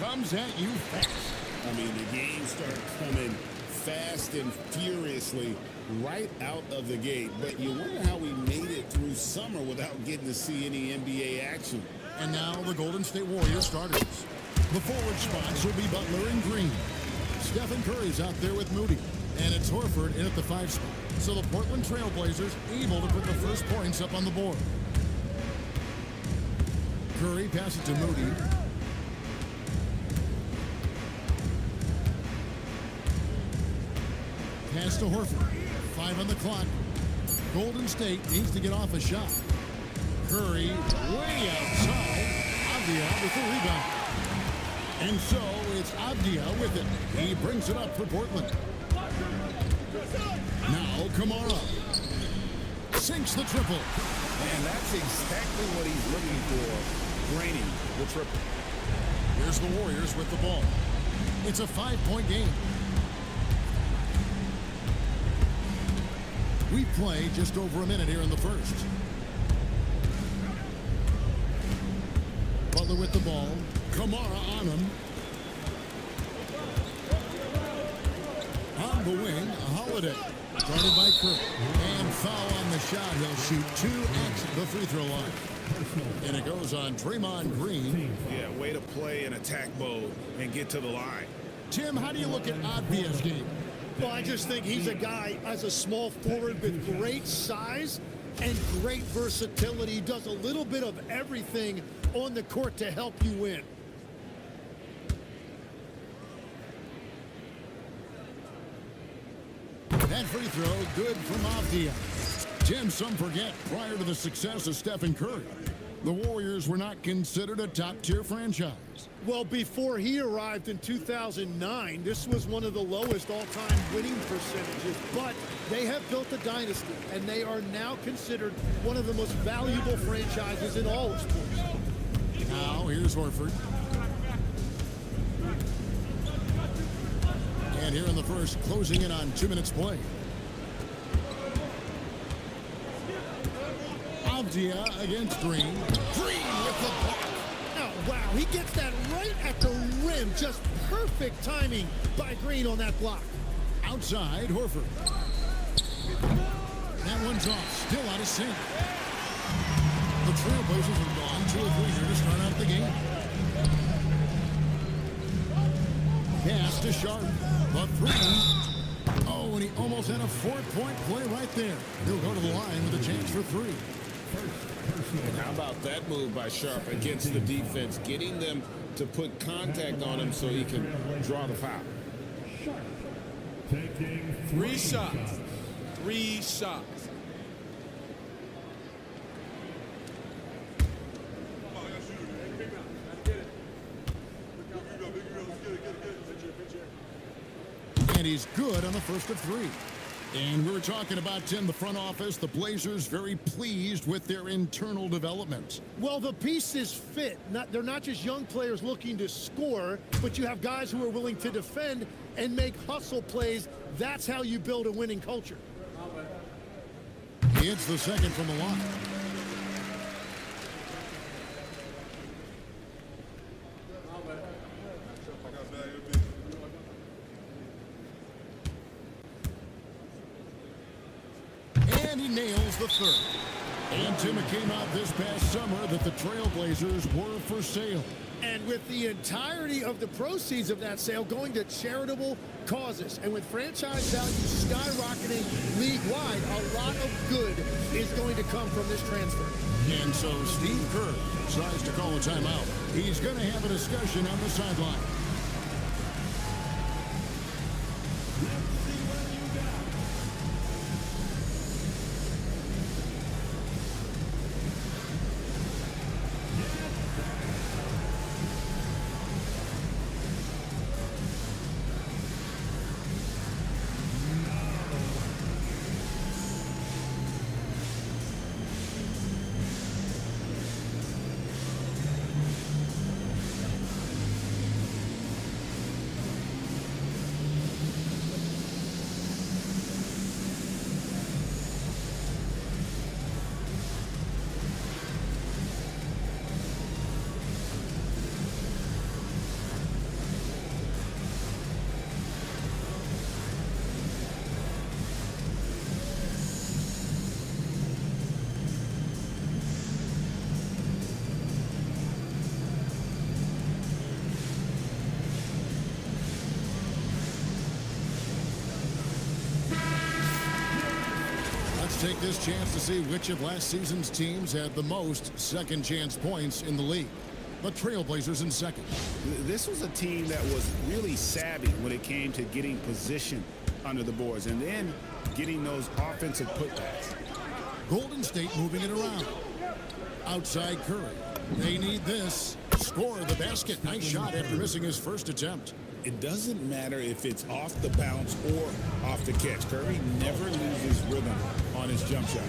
comes at you fast. I mean, the game started coming fast and furiously right out of the gate. But you wonder how we made it through summer without getting to see any NBA action. And now the Golden State Warriors starters. The forward spots will be Butler and Green. Stephen Curry's out there with Moody. And it's Horford in at the 5 spot. So the Portland Trail Blazers able to put the first points up on the board. Curry passes it to Moody. Pass to Horford. 5 on the clock. Golden State needs to get off a shot. Curry way outside. Avdia with the rebound. And so it's Avdia with it. He brings it up for Portland. Now Kamara sinks the triple. And that's exactly what he's looking for. Draining the triple. Here's the Warriors with the ball. It's a 5-point game. We play just over a minute here in the first. Butler with the ball. Kamara on him. On the wing, Holiday. Guarded by Curry. And foul on the shot. He'll shoot 2 at the free throw line. And it goes on Draymond Green. Yeah, way to play in attack mode and get to the line. Tim, how do you look at Avdia's game? Well, I just think he's a guy as a small forward with great size and great versatility. He does a little bit of everything on the court to help you win. That free throw good from Avdia. Tim, some forget, prior to the success of Stephen Curry, the Warriors were not considered a top-tier franchise. Well, before he arrived in 2009, this was one of the lowest all-time winning percentages. But they have built a dynasty, and they are now considered one of the most valuable franchises in all of sports. Now, here's Horford. And here in the first, closing in on 2 minutes play. Avdia against Green. Green with the block. Oh, wow, he gets that right at the rim. Just perfect timing by Green on that block. Outside, Horford. That one's off, still out of sync. The Trailblazers have gone 2 of 3 here to start out the game. Pass to Sharp. The 3. Oh, and he almost had a 4-point play right there. He'll go to the line with a chance for 3. And how about that move by Sharp against the defense, getting them to put contact on him so he can draw the foul. 3 shots. 3 shots. And he's good on the first of 3. And we were talking about, Tim, the front office, the Blazers very pleased with their internal development. Well, the pieces fit. They're not just young players looking to score, but you have guys who are willing to defend and make hustle plays. That's how you build a winning culture. He hits the second from the line. And he nails the 3rd. And Tim, it came out this past summer that the Trailblazers were for sale. And with the entirety of the proceeds of that sale going to charitable causes, and with franchise value skyrocketing league-wide, a lot of good is going to come from this transfer. And so Steve Kerr decides to call a timeout. He's going to have a discussion on the sideline. take this chance to see which of last season's teams had the most second chance points in the league. The Trailblazers in second. This was a team that was really savvy when it came to getting position under the boards and then getting those offensive putbacks. Golden State moving it around. Outside Curry. They need this. Score the basket. Nice shot after missing his first attempt. It doesn't matter if it's off the bounce or off the catch. Curry never loses rhythm on his jump shot.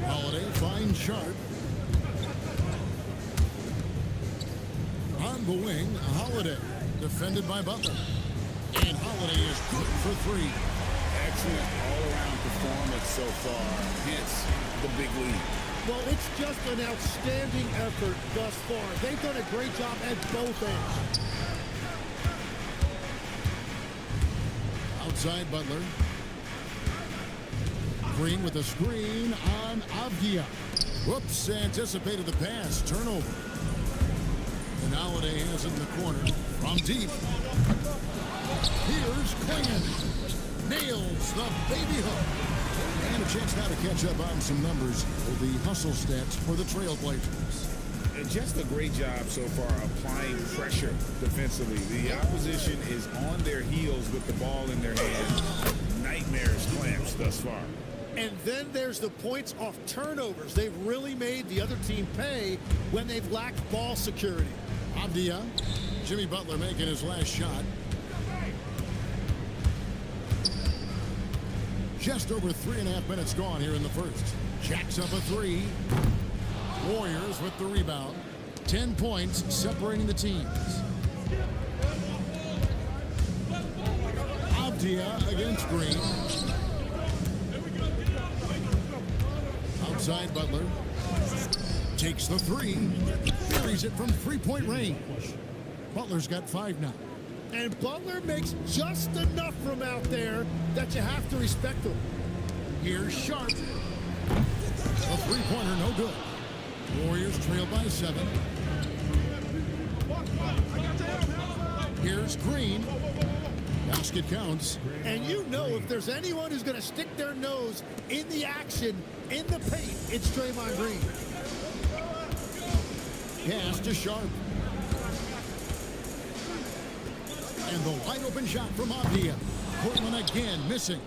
Holiday finds Sharp. On the wing, Holiday. Defended by Butler. And Holiday is good for three. Excellent all-around performance so far. Hence the big lead. Well, it's just an outstanding effort thus far. They've done a great job at both ends. Outside Butler. Green with a screen on Avdia. Whoops, anticipated the pass. Turnover. And Holiday has it in the corner. From deep. Here's Klingon. Nails the baby hook. And a chance now to catch up on some numbers for the hustle stats for the Trailblazers. And just a great job so far applying pressure defensively. The opposition is on their heels with the ball in their hands. Nightmares clamps thus far. And then there's the points off turnovers. They've really made the other team pay when they've lacked ball security. Avdia. Jimmy Butler making his last shot. Just over 3.5 minutes gone here in the first. Jacks up a three. Warriors with the rebound. 10 points separating the teams. Avdia against Green. Outside Butler. Takes the three. Buries it from three-point range. Butler's got 5 now. And Butler makes just enough from out there that you have to respect him. Here's Sharp. A three-pointer, no good. Warriors trail by 7. Here's Green. Basket counts. And you know if there's anyone who's going to stick their nose in the action, in the paint, it's Draymond Green. Pass to Sharp. And the wide open shot from Avdia. Portland again missing.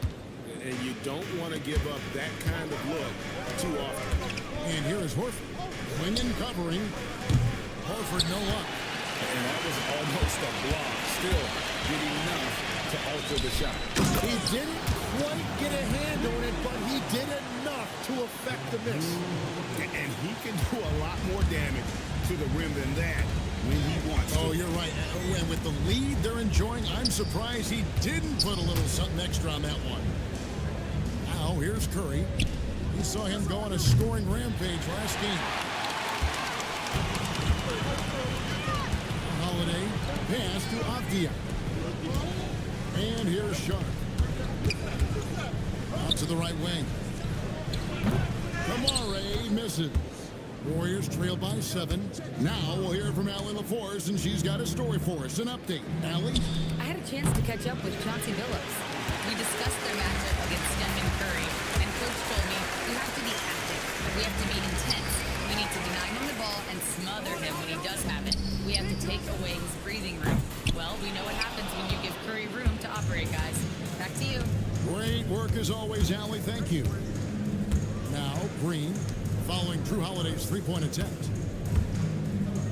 And you don't want to give up that kind of look too often. And here is Horford. Klingon covering. Horford no luck. And that was almost a block. Still getting enough to alter the shot. He didn't quite get a hand on it, but he did enough to affect the miss. And he can do a lot more damage to the rim than that when he wants to. Oh, you're right. And with the lead they're enjoying, I'm surprised he didn't put a little something extra on that one. Now, here's Curry. We saw him go on a scoring rampage last game. Holiday, pass to Avdia. And here's Sharp. Out to the right wing. Kamare misses. Warriors trail by 7. Now we'll hear from Allie LaForce, and she's got a story for us. An update. Allie? I had a chance to catch up with Chauncey Billups. We discussed their matchup against Steph and Curry, and Coach told me we have to be active. We have to be intense. We need to deny him the ball and smother him when he does have it. We have to take away his breathing room. Well, we know what happens when you give Curry room to operate, guys. Back to you. Great work as always, Allie. Thank you. Now, Green, following Drew Holiday's three-point attempt.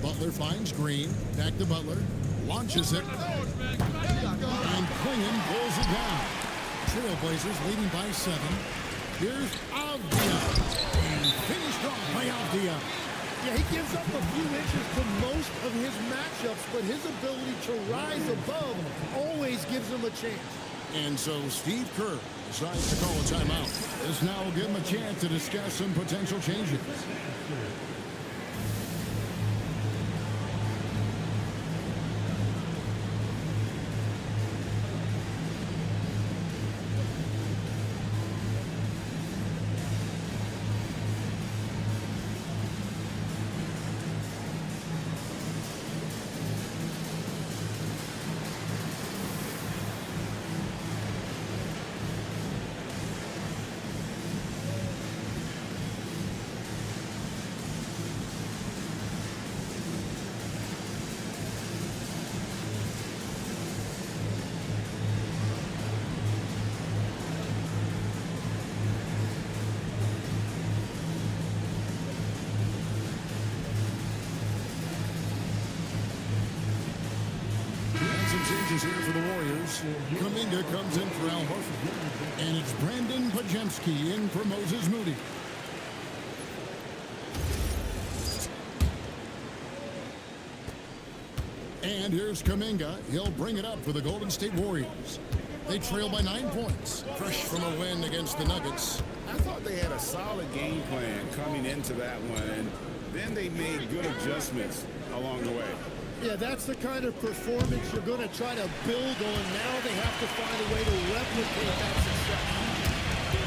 Butler finds Green. Back to Butler. Launches it. And Klingon pulls it down. Trailblazers leading by 7. Here's Avdia. And finished off by Avdia. Yeah, he gives up a few inches to most of his matchups, but his ability to rise above always gives him a chance. And so Steve Kerr decides to call a timeout. This now will give him a chance to discuss some potential changes. changes here for the Warriors. Kuminga comes in for Al Horford. And it's Brandon Pajemski in for Moses Moody. And here's Kuminga. He'll bring it up for the Golden State Warriors. They trail by 9 points. Fresh from a win against the Nuggets. I thought they had a solid game plan coming into that one, and then they made good adjustments along the way. Yeah, that's the kind of performance you're going to try to build on. Now they have to find a way to replicate that success.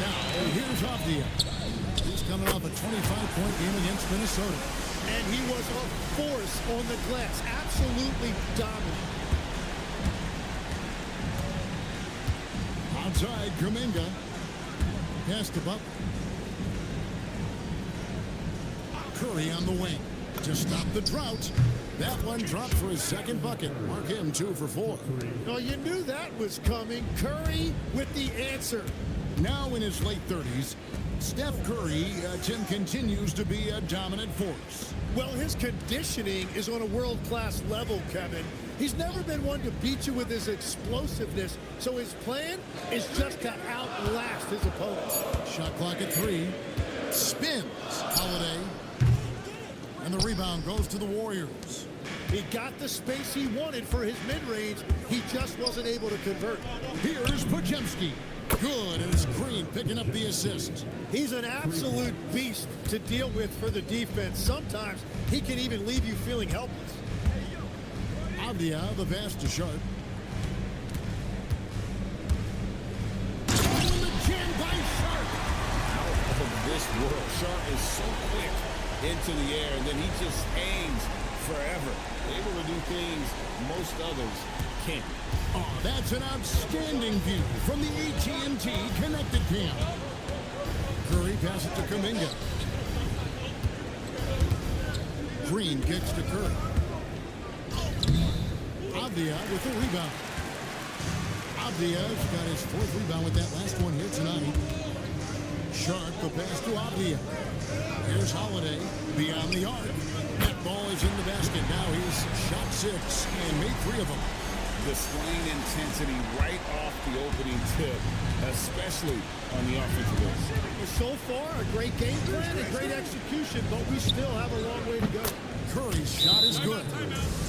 Now, here's Avdia. He's coming off a 25-point game against Minnesota. And he was a force on the glass. Absolutely dominant. Outside, Kuminga. Pass to Butler. Curry on the wing to stop the drought. That one dropped for his second bucket. Mark him 2 for 4. Oh, you knew that was coming. Curry with the answer. Now in his late 30s, Steph Curry, Tim, continues to be a dominant force. Well, his conditioning is on a world-class level, Kevin. He's never been one to beat you with his explosiveness, so his plan is just to outlast his opponents. Shot clock at 3. Spins. Holiday. And the rebound goes to the Warriors. He got the space he wanted for his mid-range. He just wasn't able to convert. Here's Pajemski. Good, and it's Green picking up the assist. He's an absolute beast to deal with for the defense. Sometimes he can even leave you feeling helpless. Avdia, the pass to Sharp. Oh, and the jam by Sharp. Out of this world. Sharp is so quick into the air, and then he just hangs forever. Able to do things most others can't. Oh, that's an outstanding view from the AT&T Connected Cam. Curry passes to Kuminga. Green kicks to Curry. Avdia with the rebound. Avdia's got his 4th rebound with that last one here tonight. Sharp, the pass to Avdia. Here's Holiday beyond the arc. That ball is in the basket. Now he's shot 6 and made 3 of them. Displaying intensity right off the opening tip, especially on the offensive end. So far, a great game plan and great execution, but we still have a long way to go. Curry's shot is good.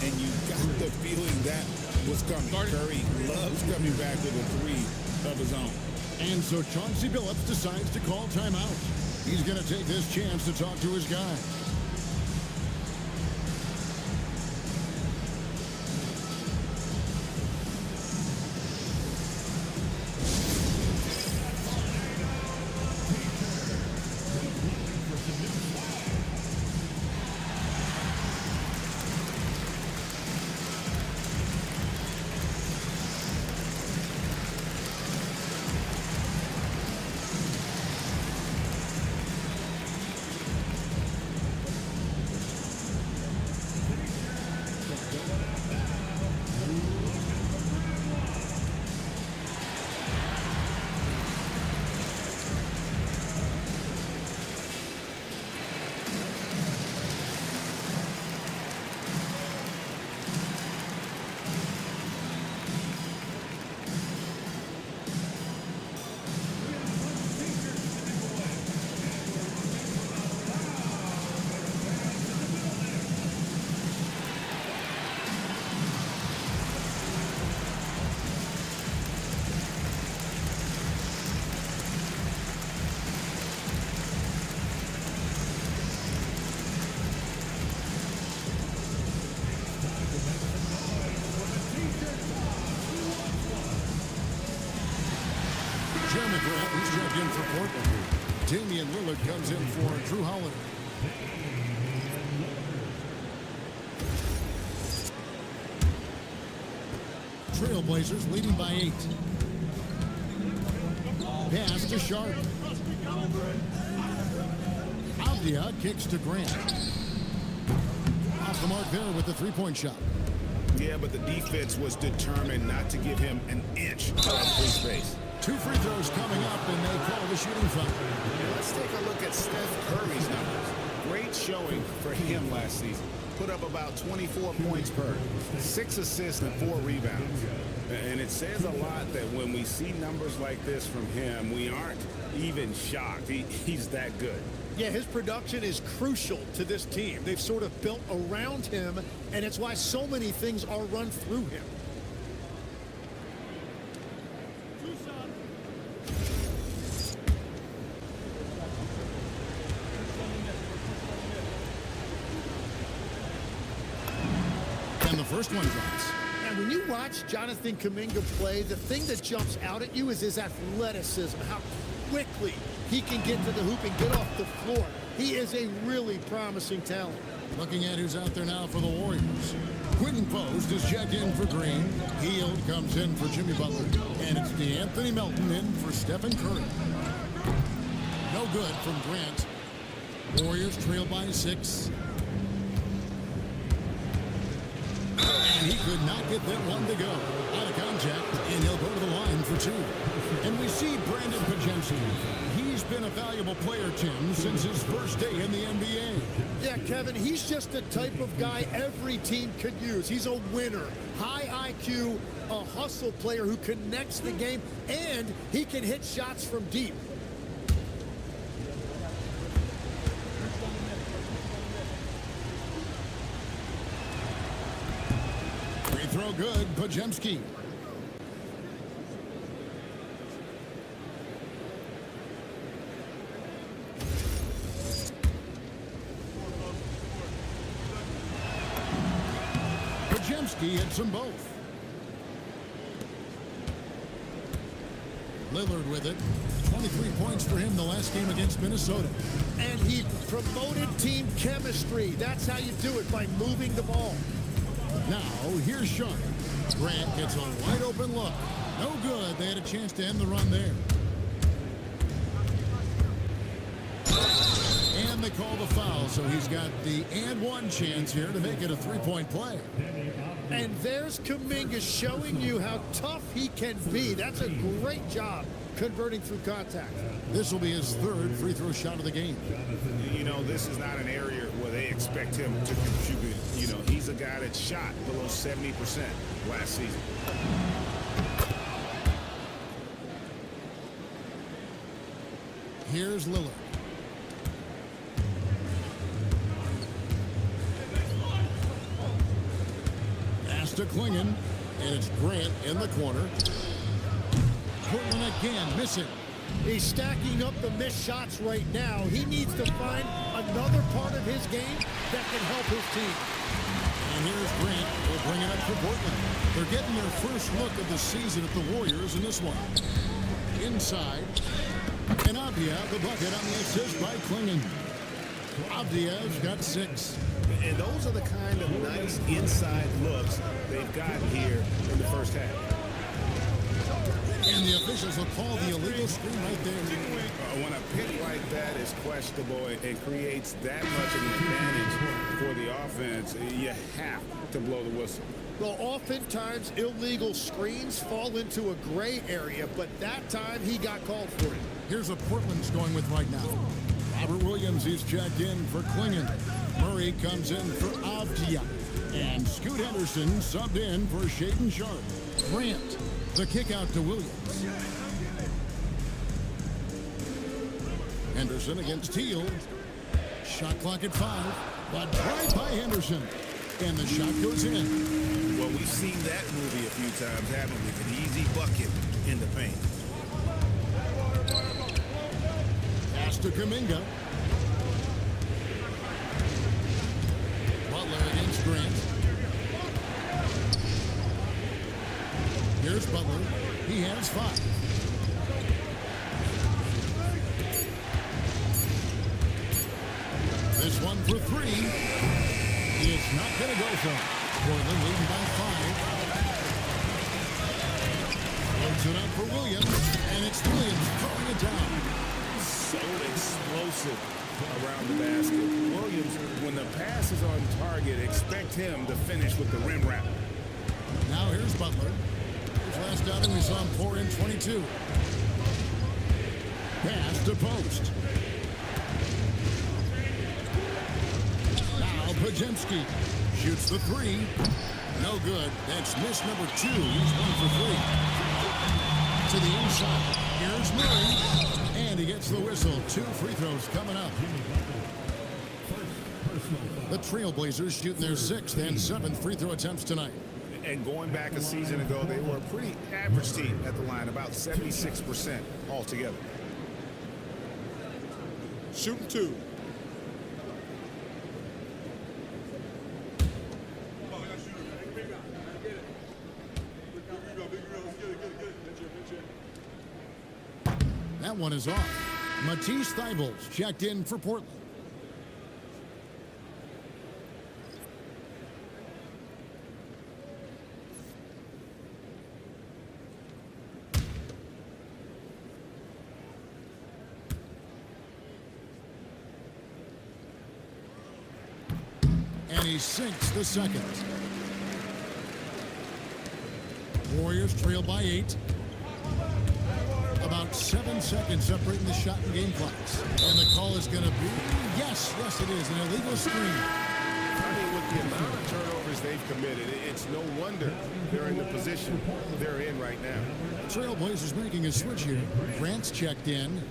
And you got the feeling that was coming. Curry loves coming back with a 3 of his own. And so Chauncey Billups decides to call timeout. He's going to take this chance to talk to his guys. He's checked in for Portland. Damian Lillard comes in for Drew Holiday. Trailblazers leading by 8. Pass to Sharp. Avdia kicks to Grant. Off the mark there with the 3-point shot. Yeah, but the defense was determined not to give him an inch of free space. 2 free throws coming up, and they call the shooting foul. Let's take a look at Steph Curry's numbers. Great showing for him last season. put up about 24 points per, 6 assists and 4 rebounds. And it says a lot that when we see numbers like this from him, we aren't even shocked. He's that good. Yeah, his production is crucial to this team. They've sort of built around him, and it's why so many things are run through him. And the first one drops. And when you watch Jonathan Kuminga play, the thing that jumps out at you is his athleticism, how quickly he can get to the hoop and get off the floor. He is a really promising talent. Looking at who's out there now for the Warriors. Quinton Post is checked in for Green. Hield comes in for Jimmy Butler. And it's Anthony Melton in for Stephen Curry. No good from Grant. Warriors trail by 6. And he could not get that one to go. Out of contact, and he'll go to the line for 2. And we see Brandon Pajemski. He's been a valuable player, Tim, since his first day in the NBA. Yeah, Kevin, he's just the type of guy every team could use. He's a winner, high IQ, a hustle player who connects the game, and he can hit shots from deep. Free throw good, Pajemski. Pajemski hits them both. Lillard with it. 23 points for him the last game against Minnesota. And he promoted team chemistry. That's how you do it, by moving the ball. Now, here's Sean. Grant gets a wide open look. No good. They had a chance to end the run there. And they call the foul, so he's got the and one chance here to make it a three-point play. And there's Kuminga showing you how tough he can be. That's a great job converting through contact. This will be his 3rd free throw shot of the game. You know, this is not an area where they expect him to contribute. You know, he's a guy that shot below 70% last season. Here's Lillard. Pass to Klingon, and it's Grant in the corner. Portland again missing. He's stacking up the missed shots right now. He needs to find another part of his game that can help his team. And here's Grant. Will bring it up for Portland. They're getting their first look of the season at the Warriors in this one. Inside. And Avdia, the bucket on the assist by Klingon. Avdia's got 6. And those are the kind of nice inside looks they've gotten here in the first half. And the officials will call the illegal screen right there. When a pick like that is questionable and creates that much of an advantage for the offense, you have to blow the whistle. Well, oftentimes illegal screens fall into a gray area, but that time he got called for it. Here's what Portland's going with right now. Robert Williams is checked in for Klingon. Murray comes in for Avdia. And Scoot Henderson subbed in for Shaden Sharp. Grant, the kick out to Williams. Henderson against Teal. Shot clock at 5. But right by Henderson. And the shot goes in. Well, we've seen that movie a few times, haven't we? An easy bucket in the paint. Pass to Kuminga. Butler against Grant. Here's Butler. He has 5. This one for 3. It's not going to go for him. Portland leading by 5. Floats it up for Williams. And it's Williams throwing it down. So explosive around the basket. Williams, when the pass is on target, expect him to finish with the rim wrap. Now here's Butler. His last outing we saw him pour in 22. Pass to Post. Now Podziemski shoots the three. No good. That's miss number 2. He's 1 for 3. To the inside. Here's Murray. And he gets the whistle. 2 free throws coming up. The Trailblazers shooting their 6th and 7th free throw attempts tonight. And going back a season ago, they were a pretty average team at the line, about 76% altogether. Shooting 2. That one is off. Matisse Thybulle checked in for Portland. And he sinks the second. Warriors trail by 8. About 7 seconds separating the shot and game clocks. And the call is going to be, yes, it is, an illegal screen. I mean, with the amount of turnovers they've committed, it's no wonder they're in the position they're in right now. Trailblazers making a switch here. Grant's checked in.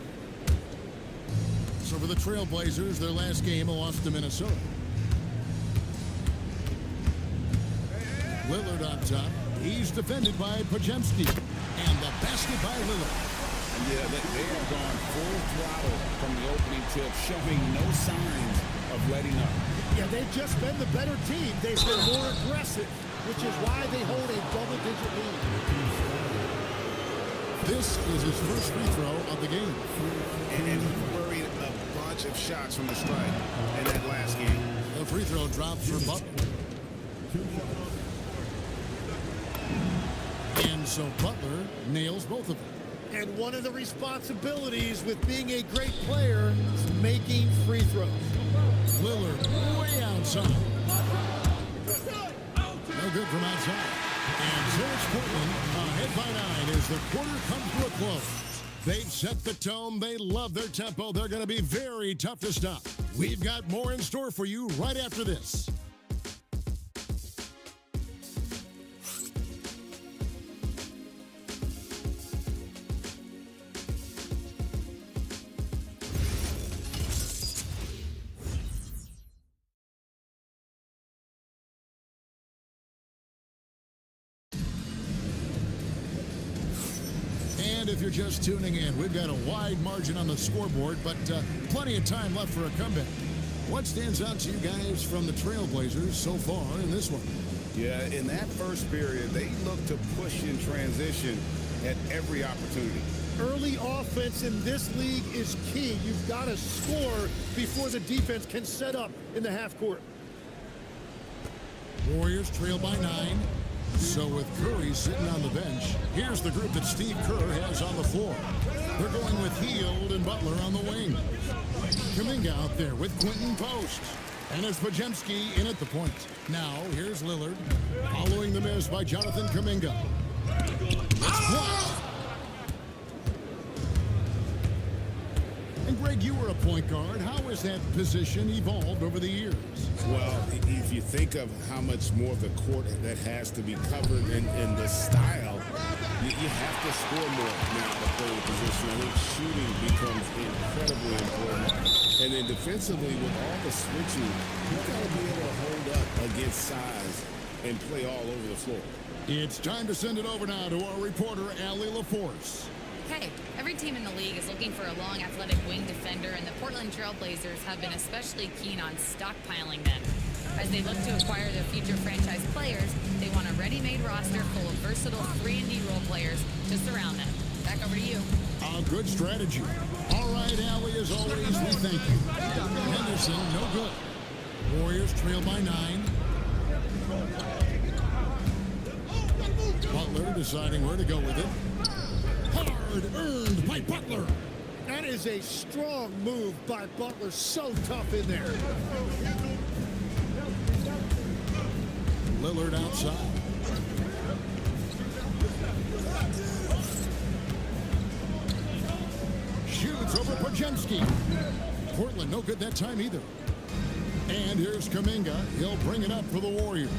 So for the Trailblazers, their last game, a loss to Minnesota. Lillard on top. He's defended by Podziemski. And the basket by Lillard. Yeah, they have gone full throttle from the opening tip, showing no signs of letting up. Yeah, they've just been the better team. They've been more aggressive, which is why they hold a double-digit lead. This is his first free throw of the game. And he buried a bunch of shots from the stripe in that last game. The free throw drops for Butler. And so Butler nails both of them. And one of the responsibilities with being a great player is making free throws. Lillard way outside. No good from outside. And so it's Portland ahead by 9 as the quarter comes to a close. They've set the tone. They love their tempo. They're going to be very tough to stop. We've got more in store for you right after this. If you're just tuning in, we've got a wide margin on the scoreboard, but plenty of time left for a comeback. What stands out to you guys from the Trailblazers so far in this one? Yeah, in that first period, they looked to push in transition at every opportunity. Early offense in this league is key. You've got to score before the defense can set up in the half court. Warriors trail by 9. So with Curry sitting on the bench, here's the group that Steve Kerr has on the floor. They're going with Hield and Butler on the wing. Kuminga out there with Quinton Post. And it's Podziemski in at the point. Now, here's Lillard, following the miss by Jonathan Kuminga. It's blocked. And Greg, you were a point guard. How has that position evolved over the years? Well, if you think of how much more of the court that has to be covered in the style, you have to score more now to play the position. I think shooting becomes incredibly important. And then defensively, with all the switching, you've got to be able to hold up against size and play all over the floor. It's time to send it over now to our reporter, Allie LaForce. Hey, every team in the league is looking for a long, athletic wing defender, and the Portland Trailblazers have been especially keen on stockpiling them. As they look to acquire their future franchise players, they want a ready-made roster full of versatile 3-and-D role players to surround them. Back over to you. A good strategy. All right, Allie, as always, we thank you. Henderson, no good. Warriors trail by 9. Butler deciding where to go with it. Hard earned by Butler. That is a strong move by Butler. So tough in there. Lillard outside. Shoots over Podziemski. Portland no good that time either. And here's Kuminga. He'll bring it up for the Warriors.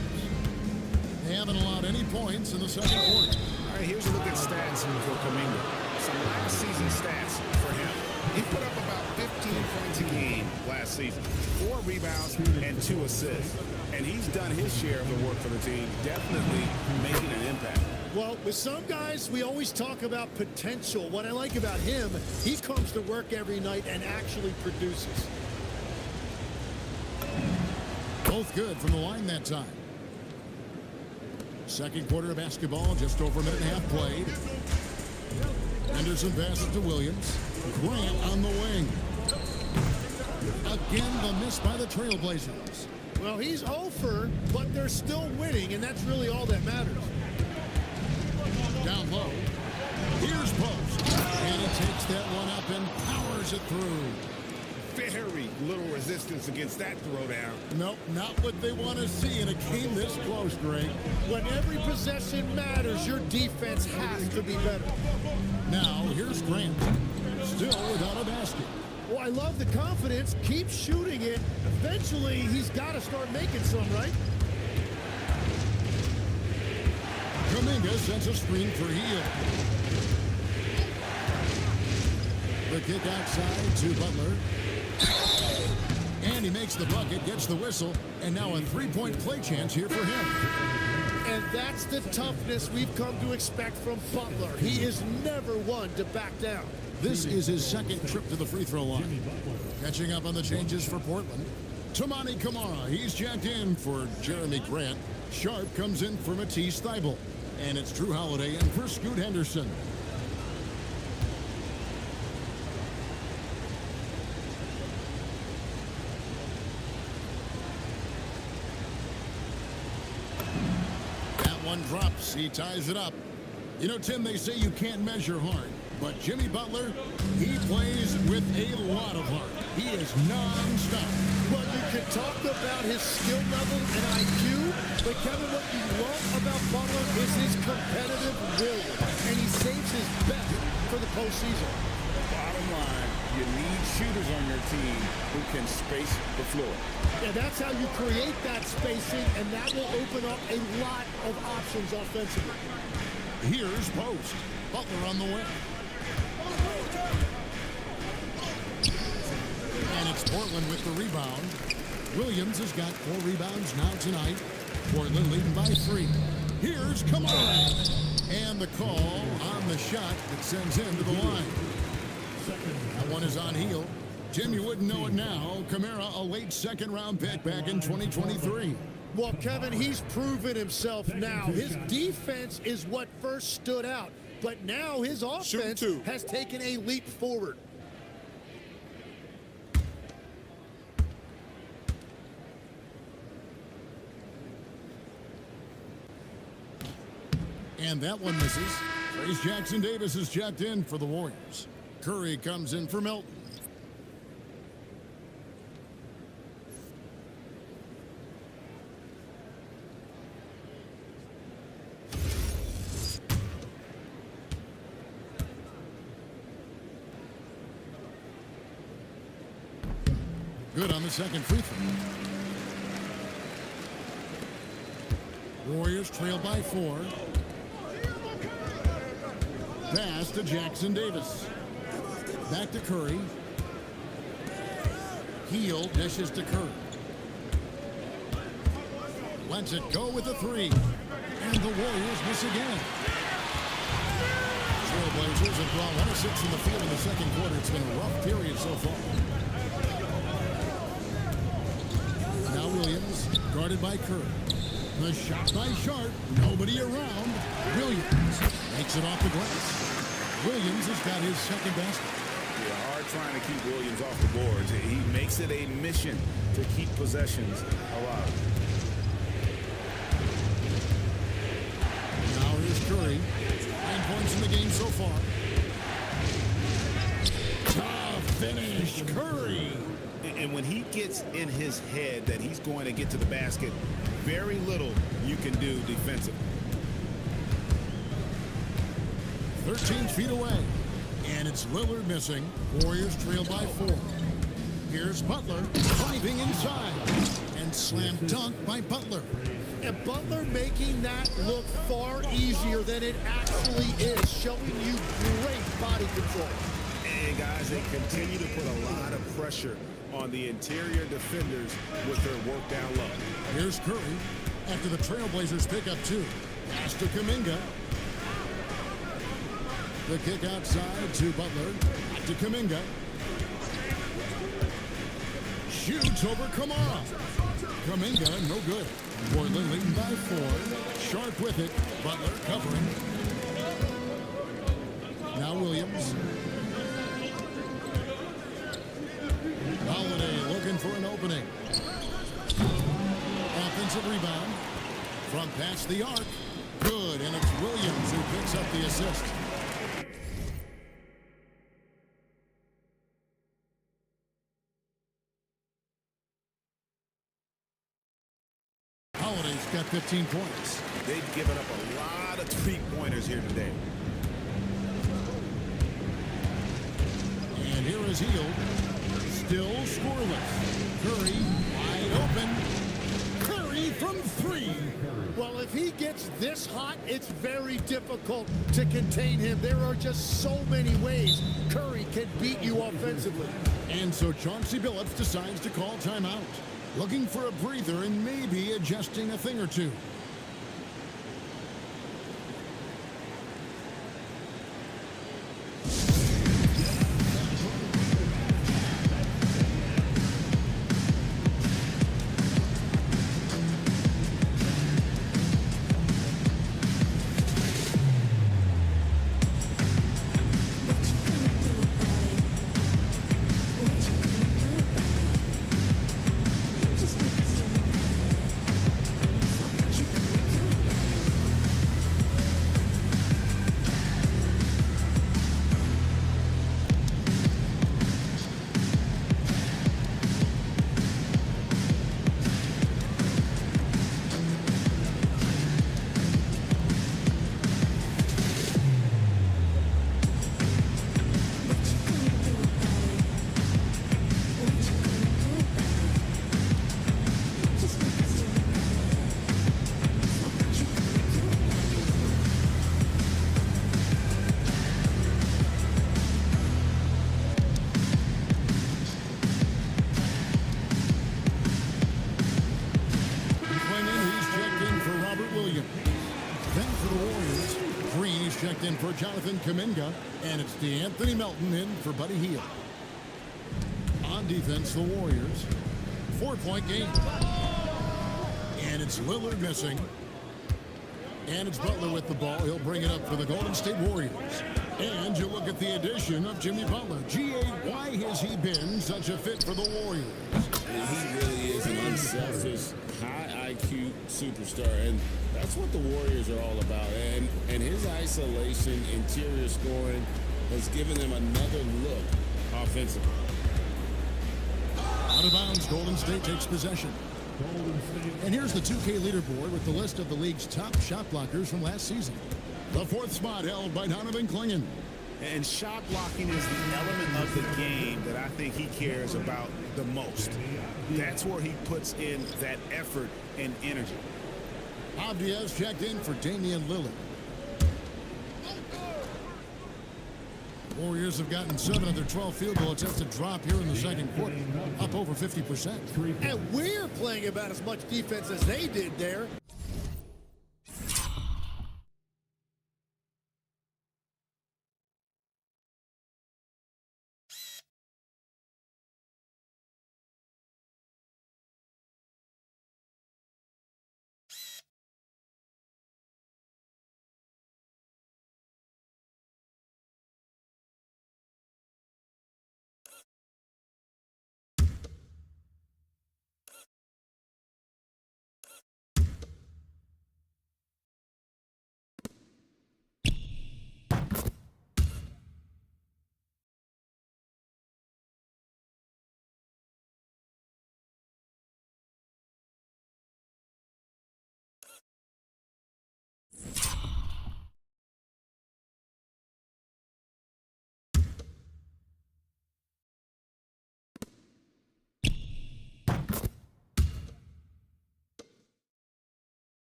They haven't allowed any points in the second quarter. All right, here's a look at stats for Kuminga. Some last season stats for him. He put up about 15 points a game last season, 4 rebounds and 2 assists. And he's done his share of the work for the team, definitely making an impact. Well, with some guys, we always talk about potential. What I like about him, he comes to work every night and actually produces. Both good from the line that time. Second quarter of basketball, just over a minute and a half played. Henderson passes to Williams. Grant on the wing. Again, the miss by the Trailblazers. Well, he's over, but they're still winning, and that's really all that matters. Down low. Here's Post. And he takes that one up and powers it through. Very little resistance against that throwdown. Nope, not what they want to see in a game this close, Greg. When every possession matters, your defense has to be better. Now, here's Grant. Still without a basket. Well, I love the confidence. Keep shooting it. Eventually, he's got to start making some, right? Kuminga sends a screen for Hield. The kick outside to Butler. And he makes the bucket, gets the whistle, and now a three-point play chance here for him. And that's the toughness we've come to expect from Butler. He is never one to back down. This is his second trip to the free throw line. Catching up on the changes for Portland. Toumani Camara, he's jacked in for Jeremy Grant. Sharp comes in for Matisse Thybulle. And it's Drew Holiday in for Scoot Henderson. One drops, he ties it up. You know, Tim, they say you can't measure heart, but Jimmy Butler, he plays with a lot of heart. He is non-stop. Well, you can talk about his skill level and IQ, but Kevin, what you love about Butler is his competitive will, and he saves his best for the postseason. Bottom line, you need shooters on your team who can space the floor. Yeah, that's how you create that spacing, and that will open up a lot of options offensively. Here's Post. Butler on the wing. And it's Portland with the rebound. Williams has got 4 rebounds now tonight. Portland leading by 3. Here's Camara. And the call on the shot that sends him to the line. That one is on Hield. Jim, you wouldn't know it now. Camara, a late second-round pick back in 2023. Well, Kevin, he's proven himself now. His defense is what first stood out, but now his offense has taken a leap forward. And that one misses. Trace Jackson-Davis is checked in for the Warriors. Curry comes in for Melton. Good on the second free throw. Warriors trail by 4. Pass to Jackson-Davis. Back to Curry. Hield dishes to Curry. Lets it go with a 3. And the Warriors miss again. Trailblazers have brought 1 of 6 in the field in the second quarter. It's been a rough period so far. Now Williams, guarded by Curry. The shot by Sharp. Nobody around. Williams makes it off the glass. Williams has got his second basket. Yeah, hard trying to keep Williams off the boards. He makes it a mission to keep possessions alive. Now here's Curry. 9 points in the game so far. Tough finish. Curry. And when he gets in his head that he's going to get to the basket, very little you can do defensively. 13 feet away. And it's Lillard missing. Warriors trail by 4. Here's Butler driving inside. And slam dunk by Butler. And Butler making that look far easier than it actually is, showing you great body control. And guys, they continue to put a lot of pressure on the interior defenders with their work down low. Here's Curry after the Trailblazers pick up 2. Pass to Kuminga. The kick outside to Butler. Back to Kuminga. Shoots over Kamara. Kuminga, no good. Portland leading by 4. Sharp with it. Butler covering. Now Williams. Holiday looking for an opening. Offensive rebound. From past the arc. Good, and it's Williams who picks up the assist. Holiday's got 15 points. They've given up a lot of three-pointers here today. And here is Hield. Still scoreless. Curry wide open. Curry from 3. Well, if he gets this hot, it's very difficult to contain him. There are just so many ways Curry can beat you offensively. And so Chauncey Billups decides to call timeout. Looking for a breather and maybe adjusting a thing or two. Checked in for Jonathan Kuminga, and it's Anthony Melton in for Buddy Hield. On defense, the Warriors. 4-point game. And it's Lillard missing. And it's Butler with the ball. He'll bring it up for the Golden State Warriors. And you look at the addition of Jimmy Butler. G.A., why has he been such a fit for the Warriors? He really is an unselfish, high IQ superstar, and that's what the Warriors are all about. And his isolation, interior scoring has given them another look offensively. Out of bounds, Golden State takes possession. And here's the 2K leaderboard with the list of the league's top shot blockers from last season. The 4th spot held by Donovan Clingan. And shot blocking is the element of the game that I think he cares about the most. That's where he puts in that effort and energy. Abdias checked in for Damian Lillard. Warriors have gotten 7 of their 12 field goal attempts to drop here in the second quarter, up over 50%. And we're playing about as much defense as they did there.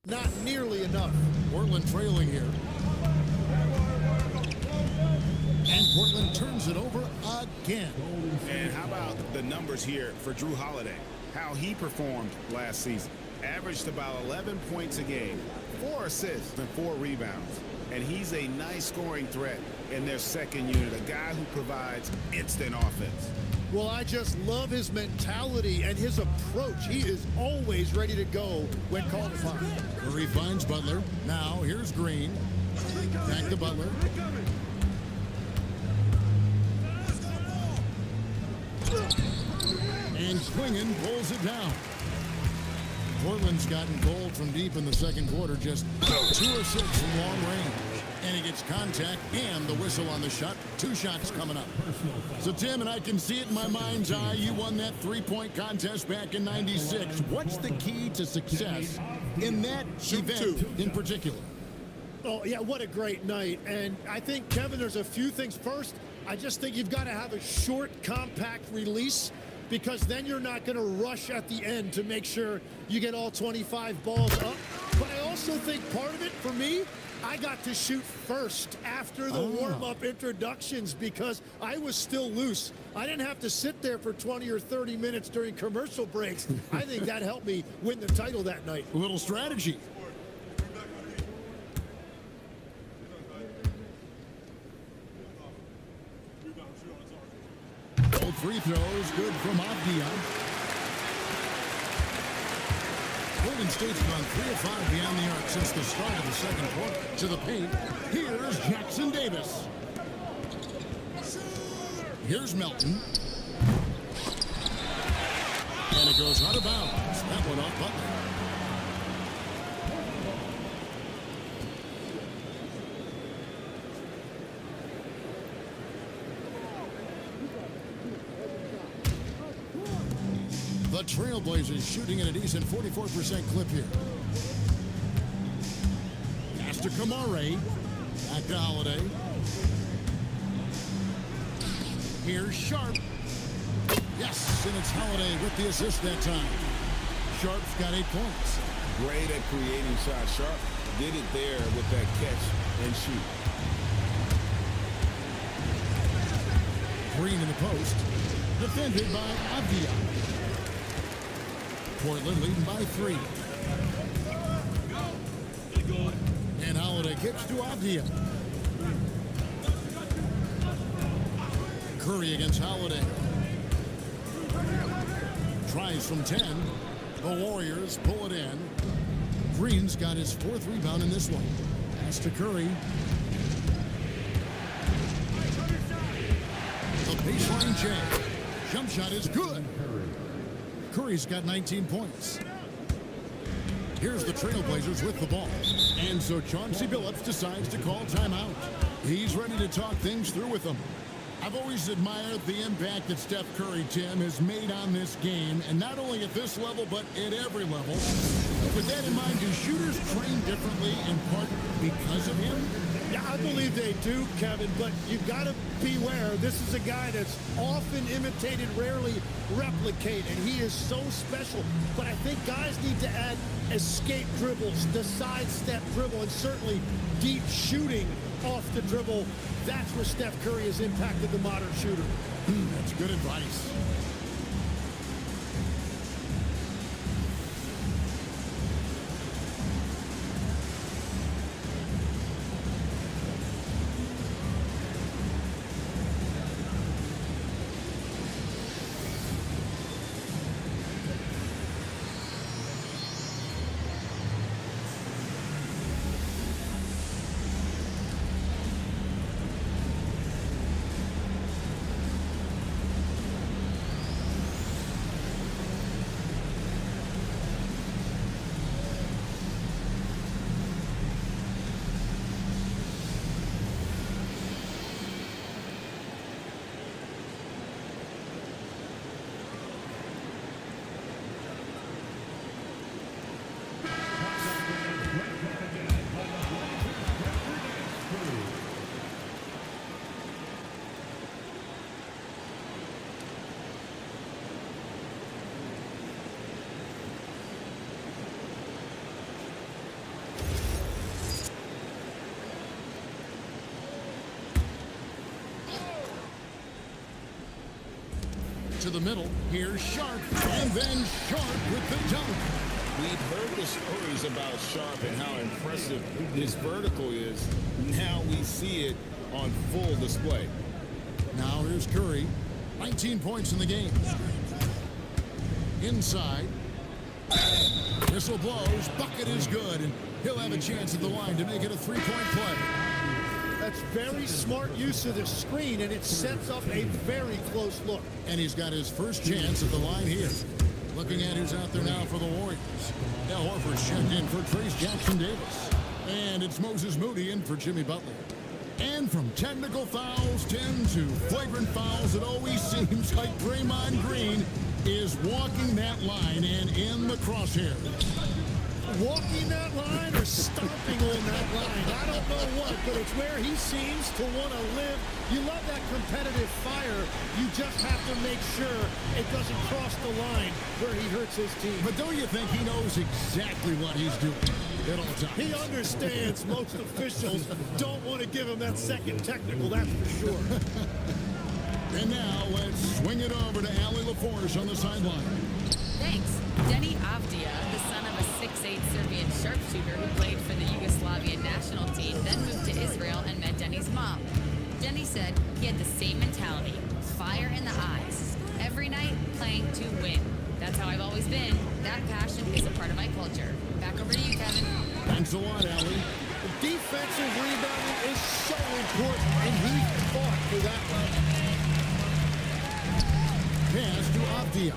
Not nearly enough. Portland trailing here. And Portland turns it over again. And how about the numbers here for Drew Holiday? How he performed last season. Averaged about 11 points a game, 4 assists and 4 rebounds. And he's a nice scoring threat in their second unit, a guy who provides instant offense. Well, I just love his mentality and his approach. He is always ready to go when called upon. Curry finds Butler. Now here's Green. Back to Butler. And Swinging pulls it down. Portland's gotten cold from deep in the second quarter, just 2 or 6 from long range. And he gets contact and the whistle on the shot. 2 shots coming up. So, Tim, and I can see it in my mind's eye, you won that 3-point contest back in '96. What's the key to success in that event in particular? Oh, yeah, what a great night. And I think, Kevin, there's a few things. First, I just think you've got to have a short, compact release, because then you're not going to rush at the end to make sure you get all 25 balls up. But I also think part of it, for me, I got to shoot first after the warm-up introductions because I was still loose. I didn't have to sit there for 20 or 30 minutes during commercial breaks. I think that helped me win the title that night. A little strategy. Both free throws good from Avdia. Golden State's gone 3 of 5 beyond the arc since the start of the second quarter. To the paint, here's Jackson Davis. Here's Melton. And it goes out of bounds. That one off Butler. The Trailblazers shooting at a decent 44% clip here. Pass to Kamare. Back to Holiday. Here's Sharp. Yes, and it's Holiday with the assist that time. Sharp's got 8 points. Great at creating shots. Sharp did it there with that catch and shoot. Green in the post. Defended by Avdia. Portland leading by 3. And Holiday kicks to Avdia. Curry against Holiday. Tries from 10. The Warriors pull it in. Green's got his 4th rebound in this one. Pass to Curry. The baseline jam. Jump shot is good. Curry's got 19 points. Here's the Trailblazers with the ball. And so Chauncey Billups decides to call timeout. He's ready to talk things through with them. I've always admired the impact that Steph Curry, Tim, has made on this game, and not only at this level, but at every level. With that in mind, do shooters train differently in part because of him? Yeah, I believe they do, Kevin, but you've got to beware. This is a guy that's often imitated, rarely replicate, and he is so special. But I think guys need to add escape dribbles, the sidestep dribble, and certainly deep shooting off the dribble. That's where Steph Curry has impacted the modern shooter. That's good advice. to the middle. Here's Sharp, and then Sharp with the dunk. We've heard the stories about Sharp and how impressive his vertical is. Now we see it on full display. Now here's Curry. 19 points in the game. Inside. Whistle blows. Bucket is good. And he'll have a chance at the line to make it a three-point play. That's very smart use of the screen, and it sets up a very close look. And he's got his first chance at the line here. Looking at who's out there now for the Warriors. Now Horford checked in for Trace Jackson-Davis. And it's Moses Moody in for Jimmy Butler. And from technical fouls, 10 to flagrant fouls, it always seems like Draymond Green is walking that line and in the crosshair. Walking that line or stomping on that line, I don't know what, but it's where he seems to want to live. You love that competitive fire. You just have to make sure it doesn't cross the line where he hurts his team. But don't you think he knows exactly what he's doing at all times? He understands most officials don't want to give him that second technical, that's for sure. And now let's swing it over to Allie LaForce on the sideline. Thanks. Denny Avdia, the son of a 6'8 Serbian sharpshooter who played for the Yugoslavian national team, then moved to Israel and met Denny's mom. Denny said he had the same mentality, fire in the eyes. Every night, playing to win. That's how I've always been. That passion is a part of my culture. Back over to you, Kevin. Thanks a lot, Allie. Defensive rebounding is so important, and he fought for that one. Pass to Avdia.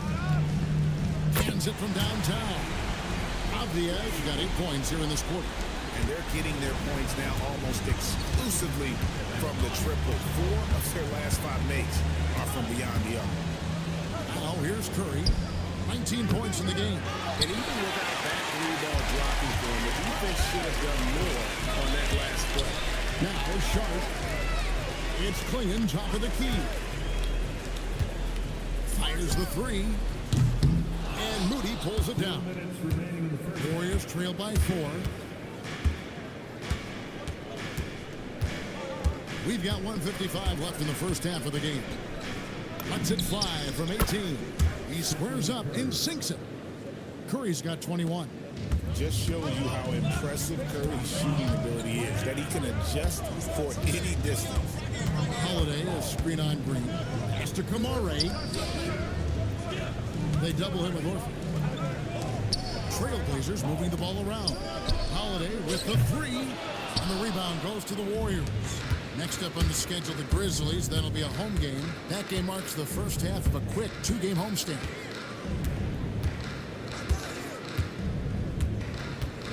Hands it from downtown. Avdia has got 8 points here in this quarter. And they're getting their points now almost exclusively from the triple. 4 of their last 5 makes are from beyond the arc. Now here's Curry. 19 points in the game. And even without that 3-ball dropping for him, the defense should have done more on that last play. Now Sharp. It's Klingon, top of the key. Fires the 3. And Moody pulls it down. Warriors trail by 4. We've got 1:55 left in the first half of the game. Lets it fly from 18. He squares up and sinks it. Curry's got 21. Just shows you how impressive Curry's shooting ability is, that he can adjust for any distance. Holiday, a screen on Green. Pass to Kamare. They double him with Horford. Trailblazers moving the ball around. Holiday with the 3. And the rebound goes to the Warriors. Next up on the schedule, the Grizzlies. That'll be a home game. That game marks the first half of a quick 2-game homestand.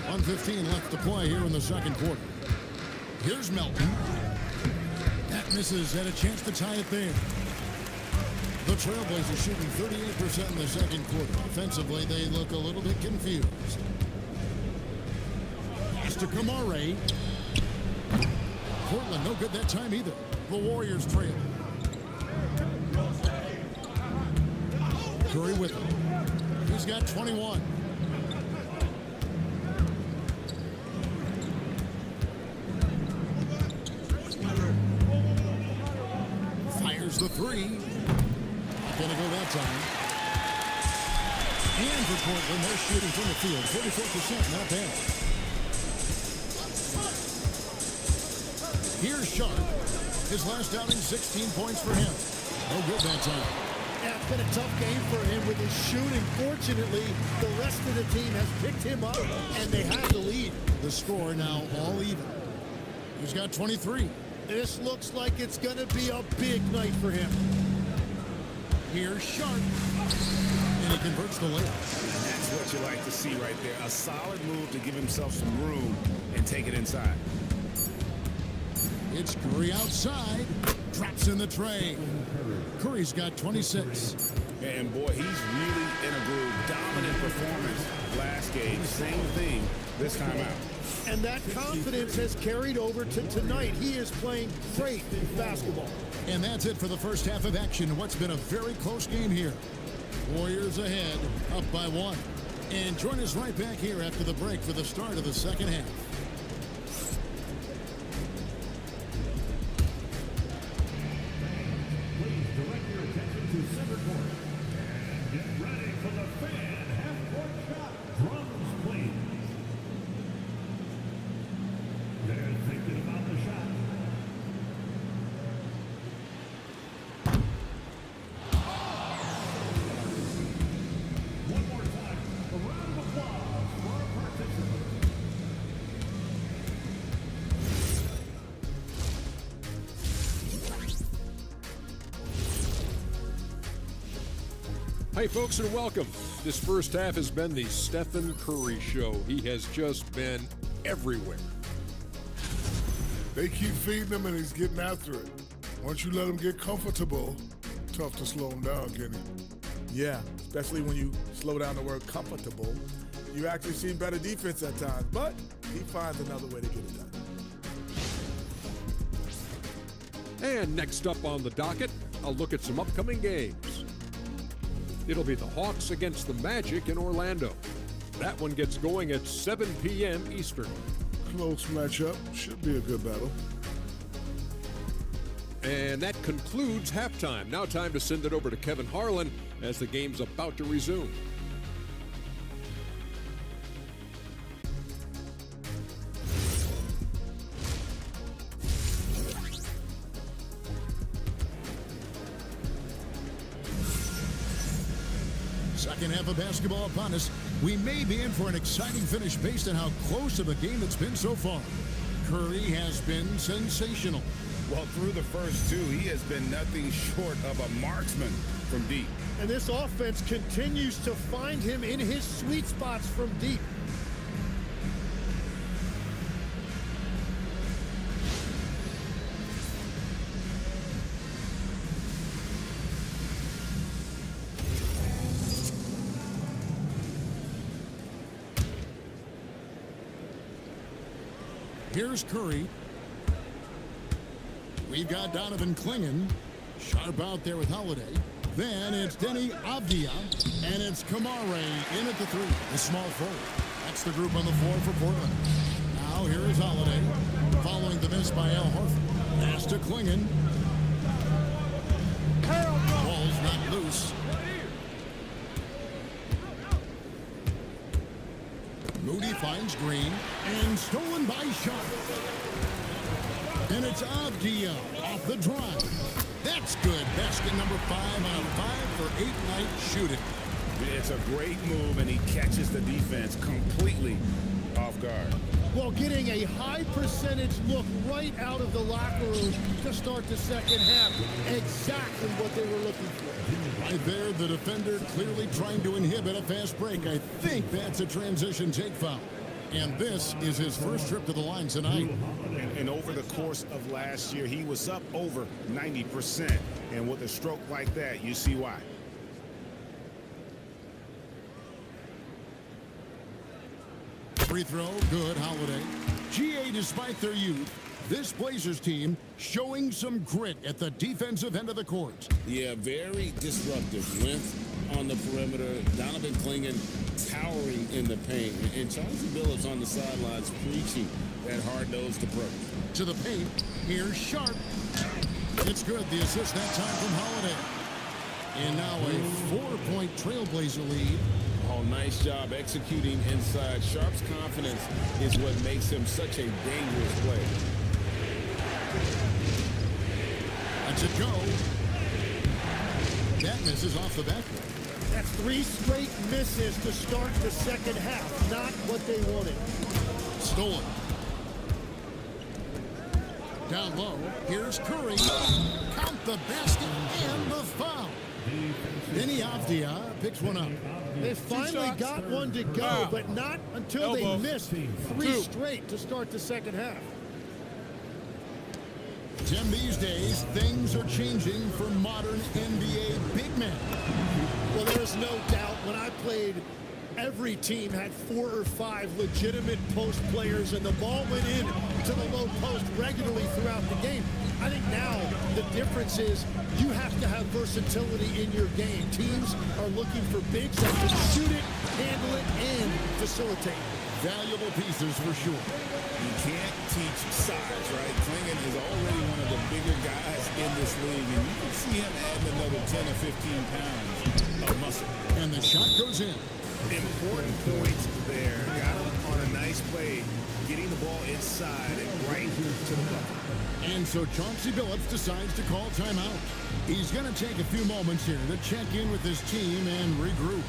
1:15 left to play here in the second quarter. Here's Melton. That misses, had a chance to tie it there. The Trailblazers shooting 38% in the second quarter. Offensively, they look a little bit confused. Pass to Kamare. Portland, no good that time either. The Warriors trail. Curry with him. He's got 21. Fires the 3. Gonna go that time. And for Portland, they're shooting from the field. 44%, not bad. Here's Sharp. His last outing, 16 points for him. No good that time. Yeah, it's been a tough game for him with his shooting. Fortunately, the rest of the team has picked him up, and they have the lead. The score now all even. He's got 23. This looks like it's going to be a big night for him. Here's Sharp. And he converts the layup. And that's what you like to see right there. A solid move to give himself some room and take it inside. It's Curry outside. Drops in the tray. Curry's got 26. And boy, he's really in a groove. Dominant performance last game. Same thing this time out. And that confidence has carried over to tonight. He is playing great basketball. And that's it for the first half of action. What's been a very close game here. Warriors ahead, up by 1. And join us right back here after the break for the start of the second half. Please direct your attention to center court. Hi, folks, and welcome. This first half has been the Stephen Curry show. He has just been everywhere. They keep feeding him, and he's getting after it. Once you let him get comfortable, tough to slow him down, Kenny. Yeah, especially when you slow down the word comfortable. You actually see better defense at times, but he finds another way to get it done. And next up on the docket, a look at some upcoming games. It'll be the Hawks against the Magic in Orlando. That one gets going at 7 p.m. Eastern. Close matchup. Should be a good battle. And that concludes halftime. Now time to send it over to Kevin Harlan as the game's about to resume. Second half of basketball upon us. We may be in for an exciting finish based on how close of a game it's been so far. Curry has been sensational. Well, through the first two, he has been nothing short of a marksman from deep. And this offense continues to find him in his sweet spots from deep. Here's Curry. We've got Donovan Clingan. Sharp out there with Holiday. Then it's Denny Avdia. And it's Kamare in at the three. The small forward. That's the group on the floor for Portland. Now here is Holiday. Following the miss by Al Horford. Pass to Clingan. Ball's not loose. Moody finds Green. And stolen by Sharp. And it's Avdia off the drive. That's good. Basket number 5 out of 5 for 8-night shooting. It's a great move, and he catches the defense completely off guard. Well, getting a high percentage look right out of the locker room to start the second half. Exactly what they were looking for. Right there, the defender clearly trying to inhibit a fast break. I think that's a transition take foul. And this is his first trip to the line tonight. And over the course of last year, he was up over 90%. And with a stroke like that, you see why. Free throw, good. Holiday. GA, despite their youth, this Blazers team showing some grit at the defensive end of the court. Yeah, very disruptive. Length on the perimeter. Donovan Clingan towering in the paint. And Chauncey Billups on the sidelines preaching that hard-nosed approach. To the paint. Here's Sharp. It's good. The assist that time from Holiday. And now a 4-point Trailblazer lead. Oh, nice job executing inside. Sharp's confidence is what makes him such a dangerous player. Let's it go. That misses off the backboard. That's 3 straight misses to start the second half. Not what they wanted. Stolen. Down low. Here's Curry. Count the basket and the foul. Denny Avdia picks one up. They finally got one to go, but not until they missed 3 straight to start the second half. Tim, these days, things are changing for modern NBA big men. Well, there's no doubt when I played, every team had 4 or 5 legitimate post players, and the ball went in to the low post regularly throughout the game. I think now the difference is you have to have versatility in your game. Teams are looking for bigs that can shoot it, handle it, and facilitate. Valuable pieces for sure. You can't teach size, right? Clingan is already one of the bigger guys in this league, and you can see him adding another 10 or 15 pounds of muscle. And the shot goes in. Important points there. Got him on a nice play, getting the ball inside and right to the bucket. And so Chauncey Billups decides to call timeout. He's going to take a few moments here to check in with his team and regroup.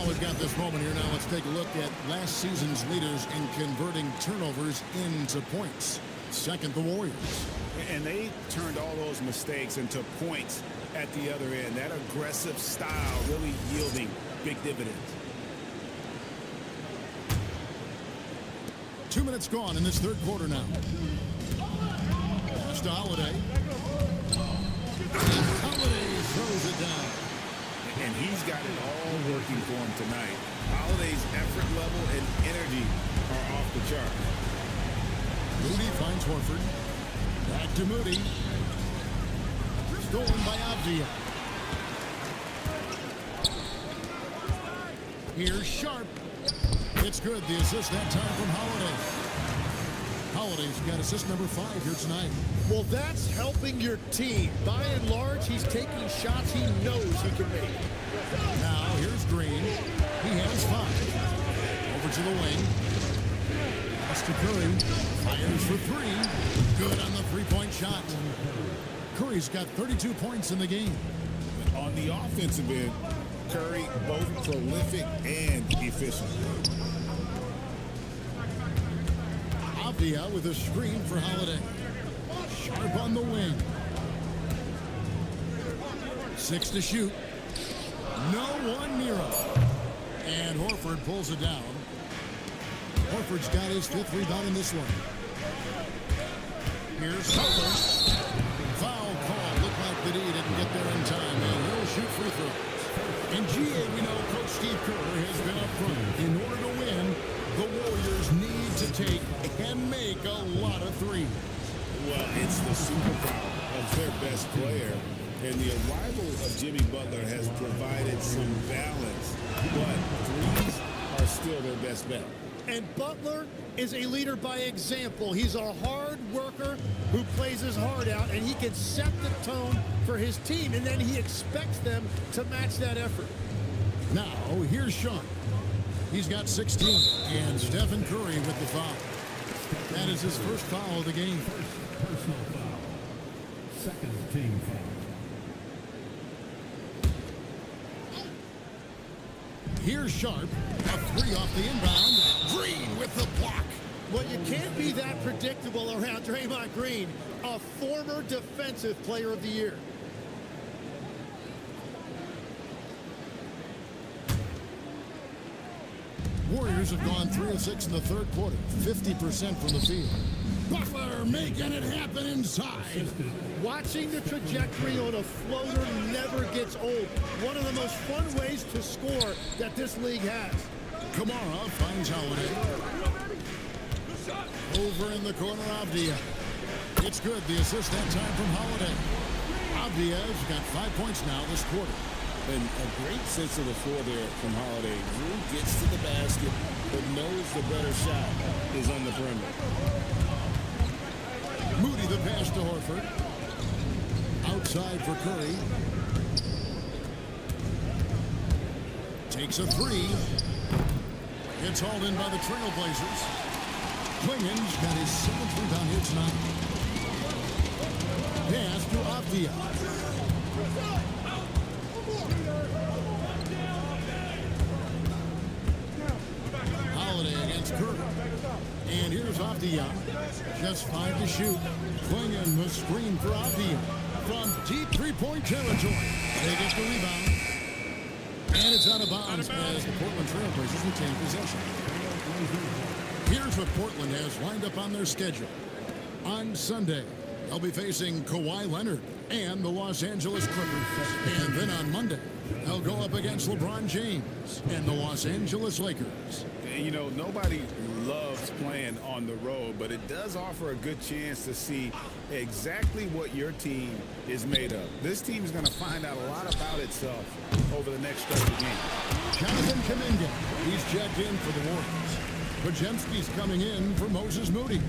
While we've got this moment here now, let's take a look at last season's leaders in converting turnovers into points. Second, the Warriors. And they turned all those mistakes into points at the other end. That aggressive style really yielding big dividends. 2 minutes gone in this third quarter now. Pass to Holiday. And Holiday throws it down. And he's got it all working for him tonight. Holiday's effort level and energy are off the chart. Moody finds Horford. Back to Moody. Stolen by Avdia. Here's Sharp. It's good. The assist that time from Holiday. Holiday's got assist number 5 here tonight. Well, that's helping your team. By and large, he's taking shots he knows he can make. Now, here's Green. He has 5. Over to the wing. Pass to Curry. Fires for 3. Good on the three-point shot. Curry's got 32 points in the game. On the offensive end, Curry both prolific and efficient. Avdia with a screen for Holiday. Sharp on the wing. 6 to shoot. No one near him. And Horford pulls it down. Horford's got his 5th rebound in this one. Here's Butler. Foul call. Looked like that he didn't get there in time. And he'll shoot free throws. In GA, we know Coach Steve Kerr has been up front. In order to win, the Warriors need to take and make a lot of threes. Well, it's the superpower of their best player. And the arrival of Jimmy Butler has provided some balance. But threes are still their best bet. And Butler is a leader by example. He's a hard worker who plays his heart out, and he can set the tone for his team, and then he expects them to match that effort. Now, here's Sean. He's got 16, and Stephen Curry with the foul. That is his first foul of the game. Personal foul. Second team foul. Here's Sharp. A 3 off the inbound. Green with the block. Well, you can't be that predictable around Draymond Green, a former defensive player of the year. Warriors have gone 3 of 6 in the third quarter. 50% from the field. Butler making it happen inside. Watching the trajectory on a floater never gets old. One of the most fun ways to score that this league has. Kamara finds Holiday. Over in the corner, Avdia. It's good. The assist that time from Holiday. Avdia's got 5 points now this quarter. And a great sense of the floor there from Holiday. Drew gets to the basket, but knows the better shot is on the perimeter. Moody the pass to Horford. Outside for Curry. Takes a 3. It's hauled in by the Trailblazers. Klingen's got his 7th rebound here tonight. Pass to Avdia. Holiday against Curry. And here's Avdia. Just 5 to shoot. Klingen the screen for Avdia. From deep three-point territory. They get the rebound. And it's out of bounds as the Portland Trailblazers retain possession. Here's what Portland has lined up on their schedule. On Sunday, they'll be facing Kawhi Leonard and the Los Angeles Clippers. And then on Monday, they'll go up against LeBron James and the Los Angeles Lakers. You know, nobody loves playing on the road, but it does offer a good chance to see exactly what your team is made of. This team is going to find out a lot about itself over the next stretch of games. Jonathan Kuminga, he's checked in for the Warriors. Pajemski's coming in for Moses Moody.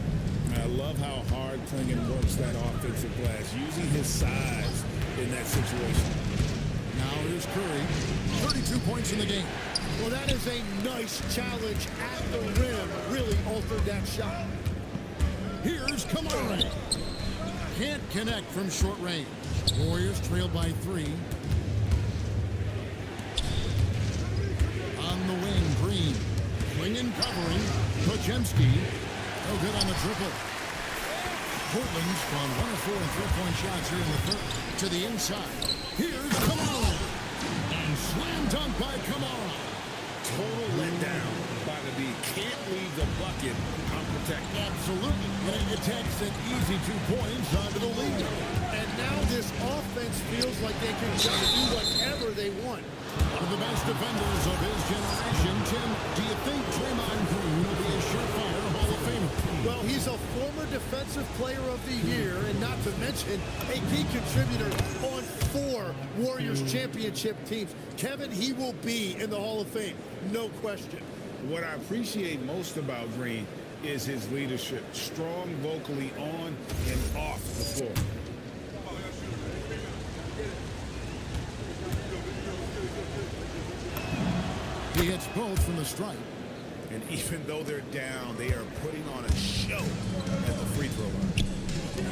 I love how hard Klingen works that offensive glass, using his size in that situation. Now here's Curry, 32 points in the game. Well, that is a nice challenge at the rim. Really altered that shot. Here's Kamara. Can't connect from short range. Warriors trail by 3. Podziemski, no good on the triple. Portland's gone 1 of 4 in three-point shots here in the third. To the inside. Here's Kamara. And slam dunk by Kamara. Total letdown by the D. Can't leave the bucket unprotected. Absolutely. And it takes an easy 2 points onto the lead. And now this offense feels like they can just do whatever they want. One of the best defenders of his generation, Tim, do you think Draymond Green will be a surefire Hall of Famer? Well, he's a former Defensive Player of the Year, and not to mention a key contributor on 4 Warriors championship teams. Kevin, he will be in the Hall of Fame, no question. What I appreciate most about Green is his leadership. Strong vocally on and off the floor. He hits both from the stripe. And even though they're down, they are putting on a show at the free throw line.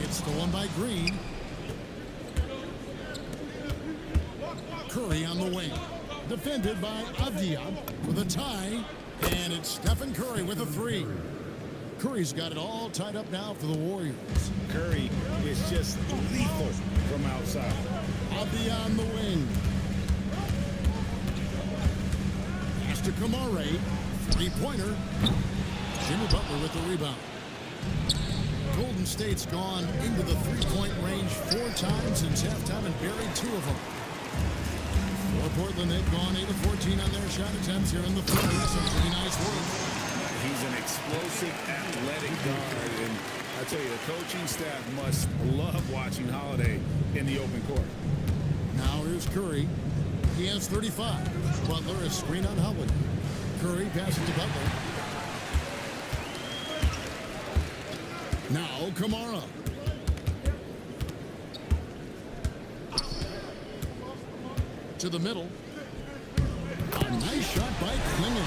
It's stolen by Green. Curry on the wing. Defended by Avdia with a tie. And it's Stephen Curry with a 3. Curry's got it all tied up now for the Warriors. Curry is just lethal from outside. Avdia on the wing. Pass to Kamara. 3-pointer. Jimmy Butler with the rebound. Golden State's gone into the 3-point range 4 times since halftime and buried 2 of them. For Portland, they've gone 8 of 14 on their shot attempts here in the third. Some pretty nice work. He's an explosive, athletic guard, and I tell you, the coaching staff must love watching Holiday in the open court. Now here's Curry. He has 35. Butler is screen on Holiday. Curry passes to Butler. Now Kamara. To the middle. A nice shot by Kuminga.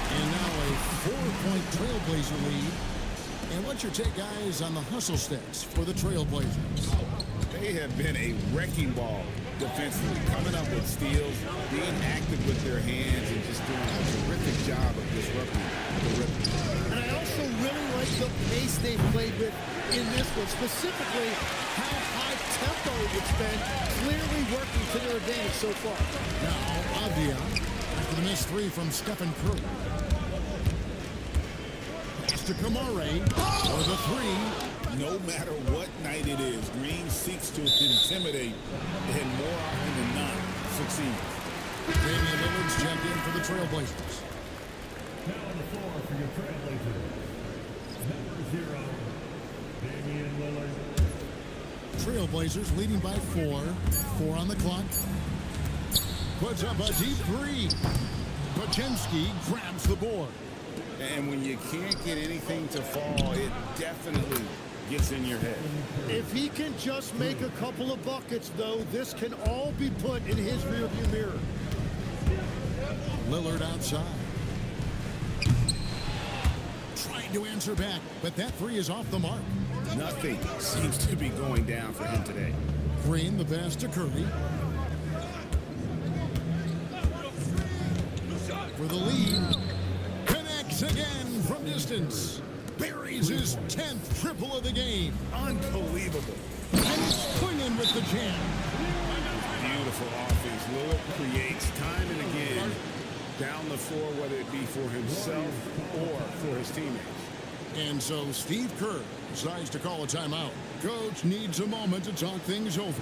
And now a 4-point Trailblazer lead. And what's your take, guys, on the hustle stats for the Trailblazers? They have been a wrecking ball defensively, coming up with steals, being active with their hands, and just doing a terrific job of disrupting the rhythm. And I also really like the pace they played with in this one, specifically how high tempo it's been, clearly working to their advantage so far. Now, Avdia, after the missed 3 from Stephen Curry. Pass to Kamara for the 3. No matter what night it is, Green seeks to intimidate and more often than not succeed. Damian Lillard's checked in for the Trailblazers. Now on the floor for your Trailblazers. Number 0, Damian Lillard. Trailblazers leading by 4. 4 on the clock. Puts up a deep 3. Podziemski grabs the board. And when you can't get anything to fall, it definitely gets in your head. If he can just make a couple of buckets, though, this can all be put in his rearview mirror. Lillard outside. Trying to answer back, but that 3 is off the mark. Nothing seems to be going down for him today. Green, the pass to Curry. For the lead. Connects again from distance. Buries his 10th triple of the game. Unbelievable. And it's Quinn with the jam. Beautiful offense. Lillard creates time and again down the floor, whether it be for himself or for his teammates. And so Steve Kerr decides to call a timeout. Coach needs a moment to talk things over.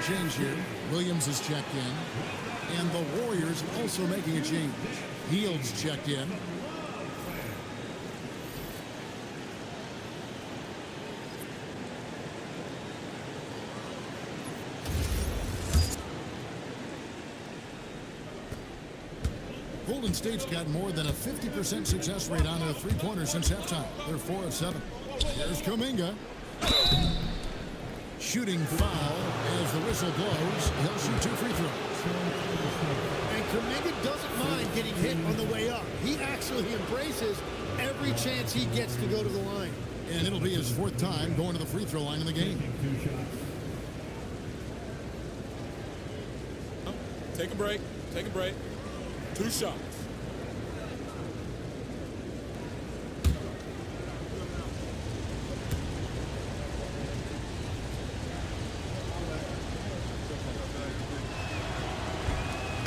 change here. Williams is checked in. And the Warriors also making a change. Heald's checked in. Golden State's got more than a 50% success rate on their three-pointers since halftime. They're 4 of 7. Here's Kuminga. Shooting foul as the whistle blows. He'll shoot 2 free throws. And Kuminga doesn't mind getting hit on the way up. He actually embraces every chance he gets to go to the line. And it'll be his 4th time going to the free throw line in the game. Take a break. Take a break. 2 shots.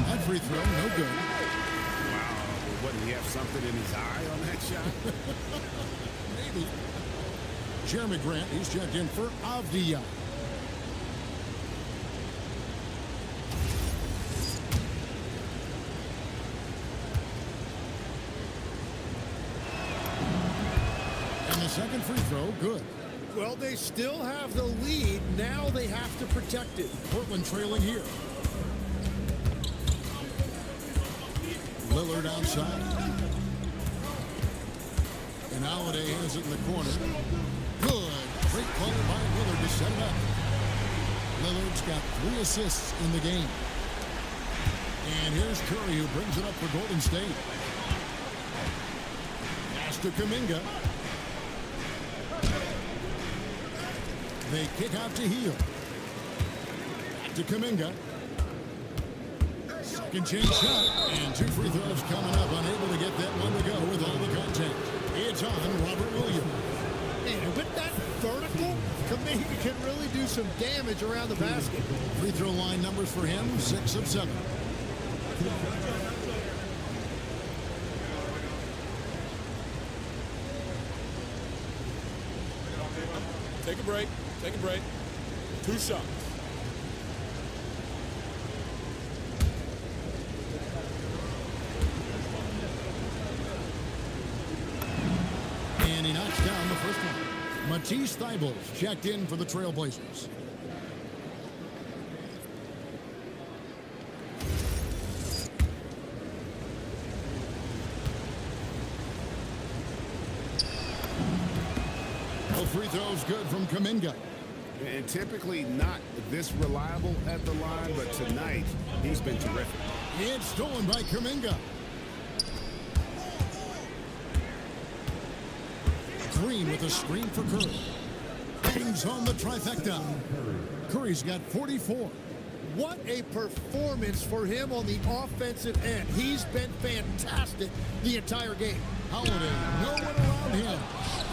That free throw, no good. Wow. What, did he have something in his eye on that shot? Maybe. Jeremy Grant, he's checked in for Avdia. And the second free throw, good. Well, they still have the lead. Now they have to protect it. Portland trailing here. Lillard outside. And Holiday has it in the corner. Good. Great call by Lillard to set it up. Lillard's got 3 assists in the game. And here's Curry, who brings it up for Golden State. Pass to Kuminga. They kick out to Hield. Back to Kuminga. Second chance shot. And 2 free throws coming up. Unable to get that one to go with all the contact. It's on Robert Williams. And with that vertical, Kuminga can really do some damage around the basket. Free throw line numbers for him, 6 of 7. Take a break. Take a break. 2 shots. And he knocks down the first one. Matisse Thybulle checked in for the Trailblazers. No free throws good from Kuminga. And typically not this reliable at the line, but tonight he's been terrific. It's stolen by Kuminga. Green with a screen for Curry. Kings home the trifecta. Curry's got 44. What a performance for him on the offensive end. He's been fantastic the entire game. Holiday, no one around him.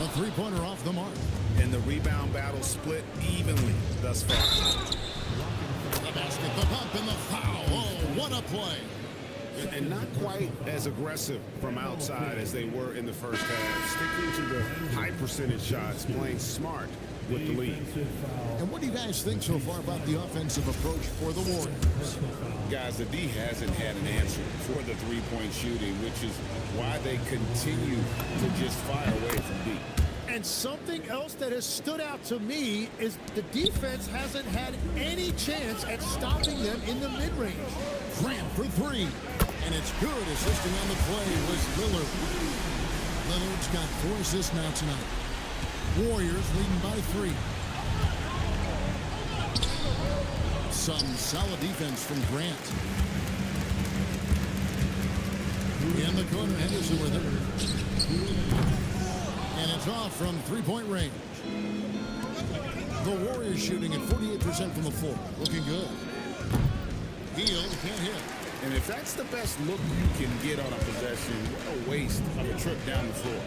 A three-pointer off the mark. And the rebound battle split evenly thus far. The basket, the bump, and the foul. Oh, what a play. And not quite as aggressive from outside as they were in the first half. Sticking to the high percentage shots, playing smart with the lead. And what do you guys think so far about the offensive approach for the Warriors? Guys, the D hasn't had an answer for the three-point shooting, which is why they continue to just fire away from deep. And something else that has stood out to me is the defense hasn't had any chance at stopping them in the mid-range. Grant for 3. And it's good. Assisting on the play was Lillard. Lillard's got 4 assists now tonight. Warriors leading by 3. Some solid defense from Grant. In the corner, Henderson with it. And it's off from three-point range. The Warriors shooting at 48% from the floor. Looking good. Hield can't hit. And if that's the best look you can get on a possession, what a waste of a trip down the floor.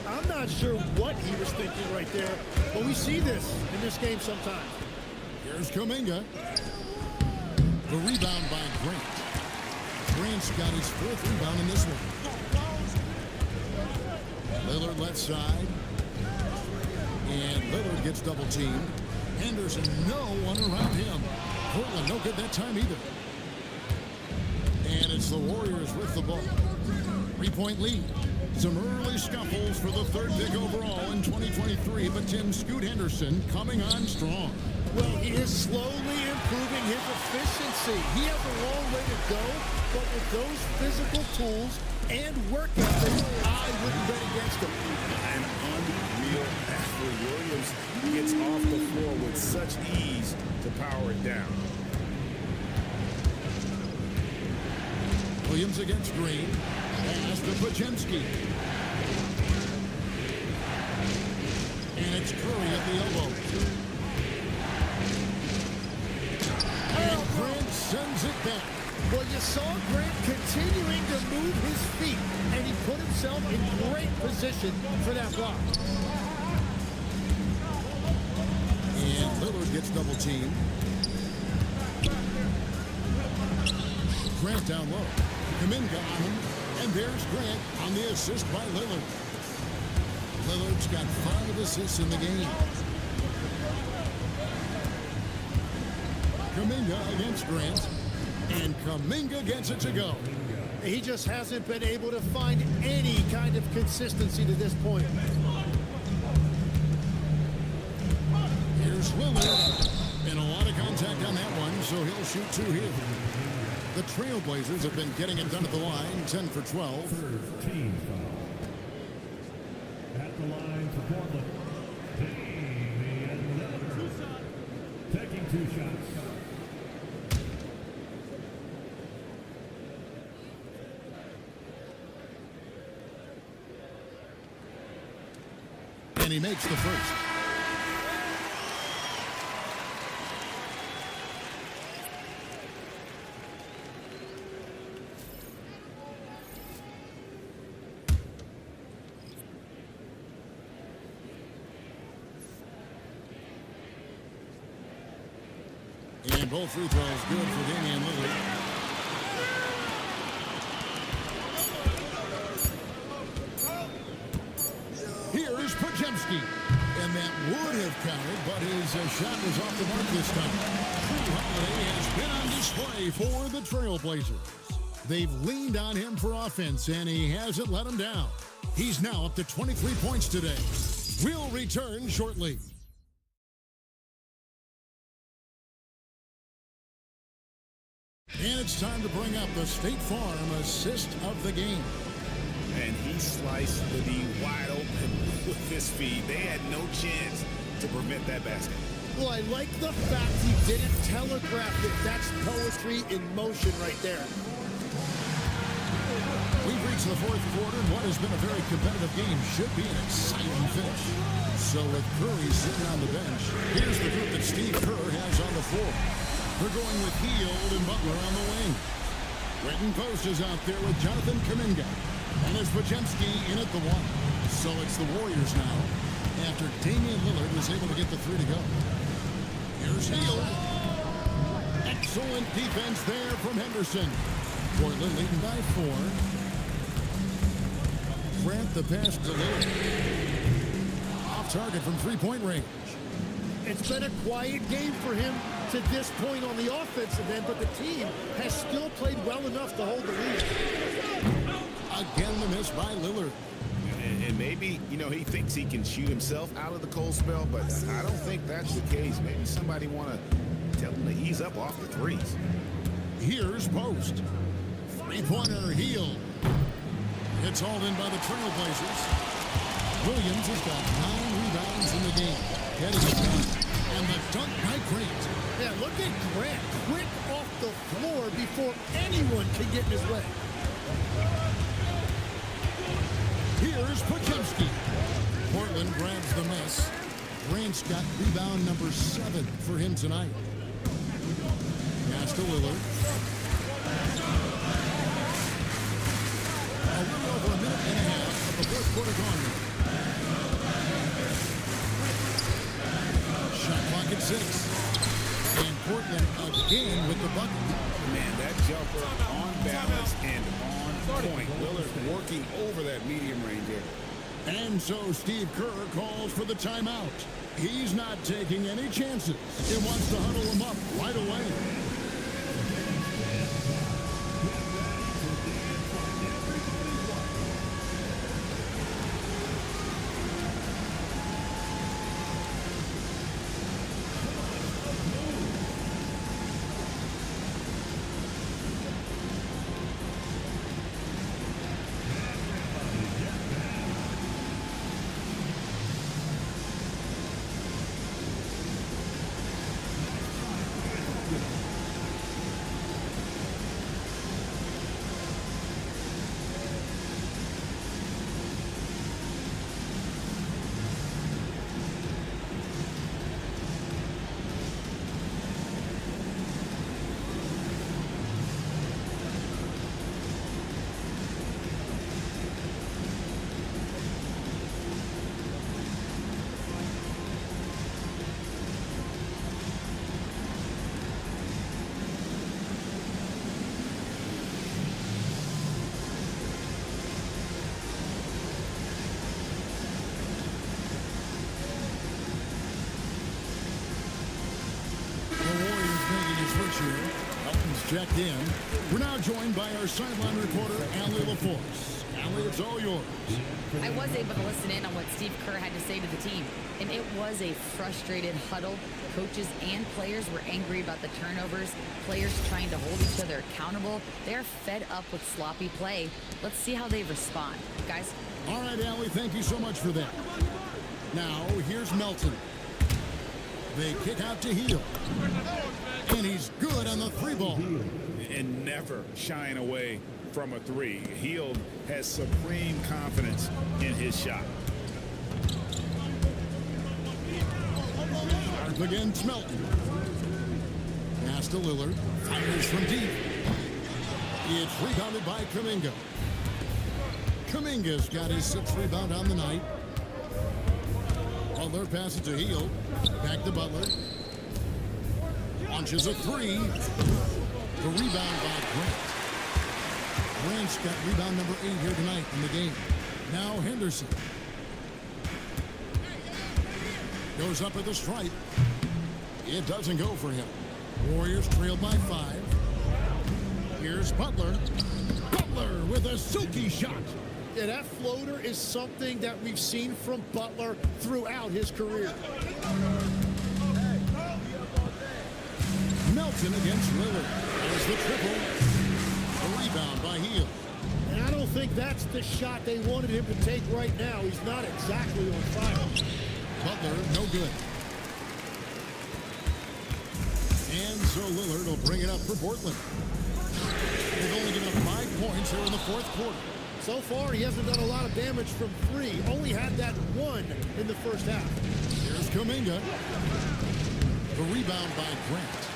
I'm not sure what he was thinking right there, but we see this in this game sometimes. Here's Kuminga. The rebound by Grant. Grant's got his 4th rebound in this one. Lillard left side. And Lillard gets double teamed. Henderson, no one around him. Portland, no good that time either. And it's the Warriors with the ball. 3-point lead. Some early scuffles for the third pick overall in 2023, but Tim Scoot Henderson coming on strong. Well, he is slowly improving his efficiency. He has a long way to go, but with those physical tools and work ethic, I wouldn't bet against him. An unreal athlete. Williams gets off the floor with such ease to power it down. Williams against Green. Pass to Podziemski. And it's Curry at the elbow. And Grant sends it back. Well, you saw Grant continuing to move his feet, and he put himself in great position for that block. And Lillard gets double teamed. Grant down low. Kuminga on him. And there's Grant on the assist by Lillard. Lillard's got 5 assists in the game. Kuminga against Grant. And Kuminga gets it to go. He just hasn't been able to find any kind of consistency to this point. Here's Lillard. And a lot of contact on that one, so he'll shoot 2 here. The Trailblazers have been getting it done at the line, 10 for 12. 13 foul. At the line for Portland, Damian Lillard. Taking 2 shots. And he makes the first. And both free throws good for Damian Lillard. Here's Podziemski. And that would have counted, but his shot was off the mark this time. Drew Holiday has been on display for the Trailblazers. They've leaned on him for offense, and he hasn't let them down. He's now up to 23 points today. We'll return shortly. And it's time to bring up the State Farm assist of the game. And he sliced the D wide open with his feet. They had no chance to prevent that basket. Well, I like the fact he didn't telegraph it. That's poetry in motion right there. We've reached the fourth quarter, and what has been a very competitive game should be an exciting finish. So with Curry sitting on the bench, here's the group that Steve Kerr has on the floor. They're going with Hield and Butler on the wing. Brenton Post is out there with Jonathan Kuminga. And there's Podziemski in at the 1. So it's the Warriors now, after Damian Lillard was able to get the 3 to go. Here's Hield. Excellent defense there from Henderson. Portland leading by 4. Grant the pass to Lillard. Off target from 3-point range. It's been a quiet game for him to this point on the offensive end, but the team has still played well enough to hold the lead. Again, the miss by Lillard. And maybe, he thinks he can shoot himself out of the cold spell, but I don't think that's the case. Maybe somebody want to tell him to ease up off the threes. Here's Post. 3-pointer Hield. It's hauled in by the Trailblazers. Williams has got 9 rebounds in the game. Getting it done. And the dunk by Grant. Yeah, look at Grant. Quick off the floor before anyone can get in his way. Here's Podziemski. Portland grabs the miss. Grant's got rebound number 7 for him tonight. Pass to Lillard. A little over a minute and a half of the fourth quarter gone now. Shot clock at 6. And Portland again with the bucket. Man, that jumper on balance and on point. Lillard working over that medium range area. And so Steve Kerr calls for the timeout. He's not taking any chances. He wants to huddle them up right away. Melton's checked in. We're now joined by our sideline reporter, Allie LaForce. Allie, it's all yours. I was able to listen in on what Steve Kerr had to say to the team, and it was a frustrated huddle. Coaches and players were angry about the turnovers, players trying to hold each other accountable. They're fed up with sloppy play. Let's see how they respond. Guys? All right, Allie, thank you so much for that. Now, here's Melton. They kick out to Heel. And he's good on the three ball. And never shying away from a three. Heel has supreme confidence in his shot. Sharp against Melton. Pass to Lillard. Fires from deep. It's rebounded by Kuminga. Kuminga's got his sixth rebound on the night. Butler passes to Heel. Back to Butler. Launches a three. The rebound by Grant. Grant's got rebound number 8 here tonight in the game. Now Henderson. Goes up at the stripe. It doesn't go for him. Warriors trailed by 5. Here's Butler. Butler with a silky shot. Yeah, that floater is something that we've seen from Butler throughout his career. Melton against Lillard. There's the triple. The rebound by Heel. And I don't think that's the shot they wanted him to take right now. He's not exactly on fire. Butler, no good. And so Lillard will bring it up for Portland. They've only given up 5 points here in the fourth quarter. So far, he hasn't done a lot of damage from 3. Only had that 1 in the first half. Here's Kuminga. The rebound by Grant.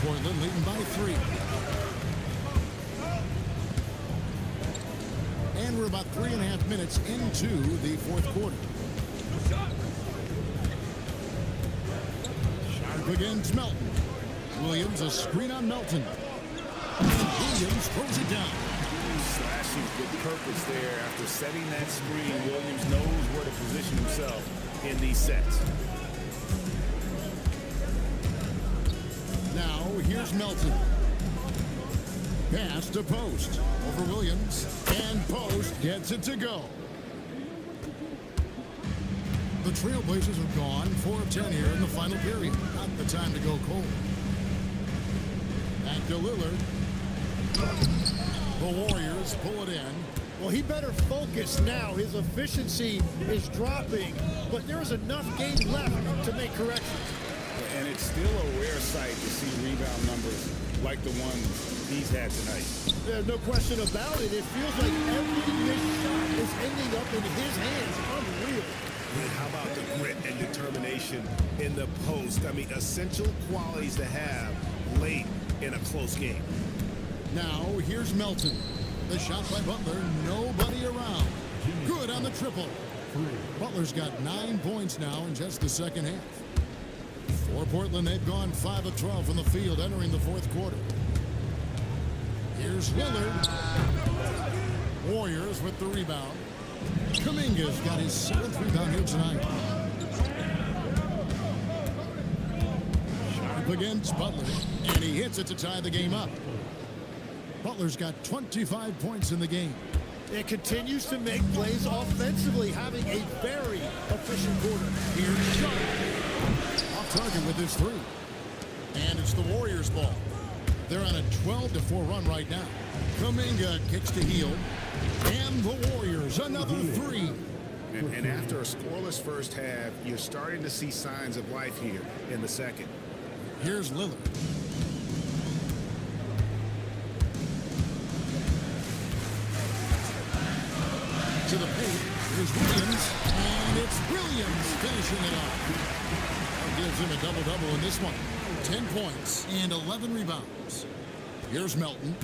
Portland leading by 3. And we're about 3.5 minutes into the fourth quarter. Sharp against Melton. Williams, a screen on Melton. Williams throws it down. Slashing with purpose there. After setting that screen, Williams knows where to position himself in these sets. Now, here's Melton. Pass to Post. Over Williams. And Post gets it to go. The Trailblazers have gone 4 of 10 here in the final period. Not the time to go cold. Back to Lillard. The Warriors pull it in. Well, he better focus now. His efficiency is dropping, but there is enough game left to make corrections. And it's still a rare sight to see rebound numbers like the ones he's had tonight. There's no question about it. It feels like every missed shot is ending up in his hands. Unreal. And how about the grit and determination in the post? I mean, essential qualities to have late in a close game. Now, here's Melton. The shot by Butler. Nobody around. Good on the triple. Butler's got 9 points now in just the second half. For Portland, they've gone 5 of 12 from the field entering the fourth quarter. Here's Lillard. Warriors with the rebound. Kuminga's got his 7th rebound here tonight. Sharp against Butler, and he hits it to tie the game up. Butler's got 25 points in the game. It continues to make plays offensively, having a very efficient quarter. Here's Sharp. Off target with his 3. And it's the Warriors' ball. They're on a 12-4 run right now. Kuminga kicks to heel. And the Warriors, another 3. And after a scoreless first half, you're starting to see signs of life here in the second. Here's Lillard. To the paint. Here's Williams. And it's Williams finishing it off. That gives him a double-double in this one. 10 points and 11 rebounds. Here's Melton.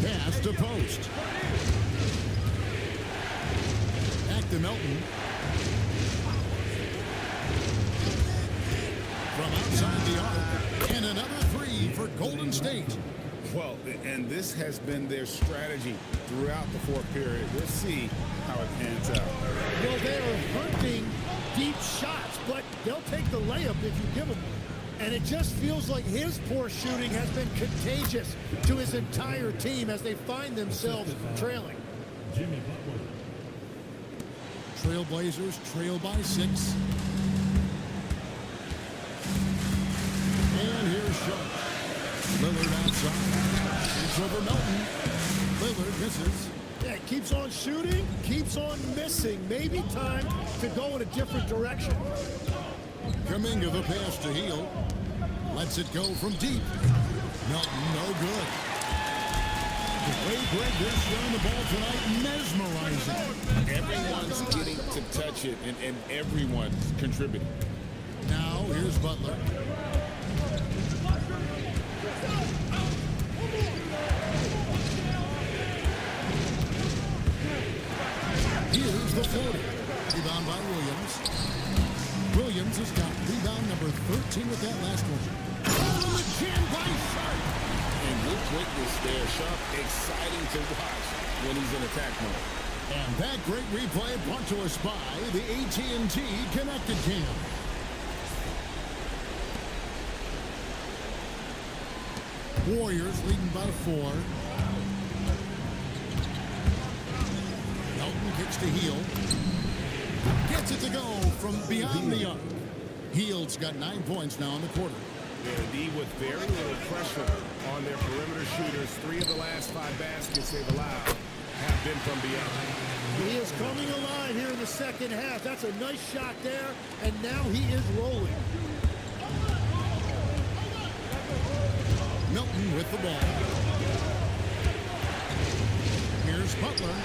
Pass to post. Back to Melton. From outside the arc. And another 3 for Golden State. Well, and this has been their strategy throughout the fourth period. We'll see how it pans out. Well, they are hunting deep shots, but they'll take the layup if you give them one. And it just feels like his poor shooting has been contagious to his entire team as they find themselves trailing. Jimmy Butler. Trailblazers trail by 6. And here's Sharp. Lillard outside. It's over Melton. Lillard misses. Yeah, keeps on shooting, keeps on missing. Maybe time to go in a different direction. Kuminga the pass to heel. Lets it go from deep. Melton no good. The way Greg is throwing the ball tonight, mesmerizing. Everyone's getting to touch it, and everyone's contributing. Now here's Butler. Here's the floater. Rebound by Williams. Williams has got rebound number 13 with that last one. Over the chin by Sharp. And good quickness there. Sharp, exciting to watch when he's in attack mode. And that great replay brought to us by the AT&T Connected Cam. Warriors leading by 4. Melton kicks to heel. Gets it to go from behind the arc. Heald's got 9 points now in the quarter. Yeah, indeed, with very little pressure on their perimeter shooters. 3 of the last 5 baskets they've allowed have been from beyond. He is coming alive here in the second half. That's a nice shot there, and now he is rolling. Melton with the ball. Here's Butler,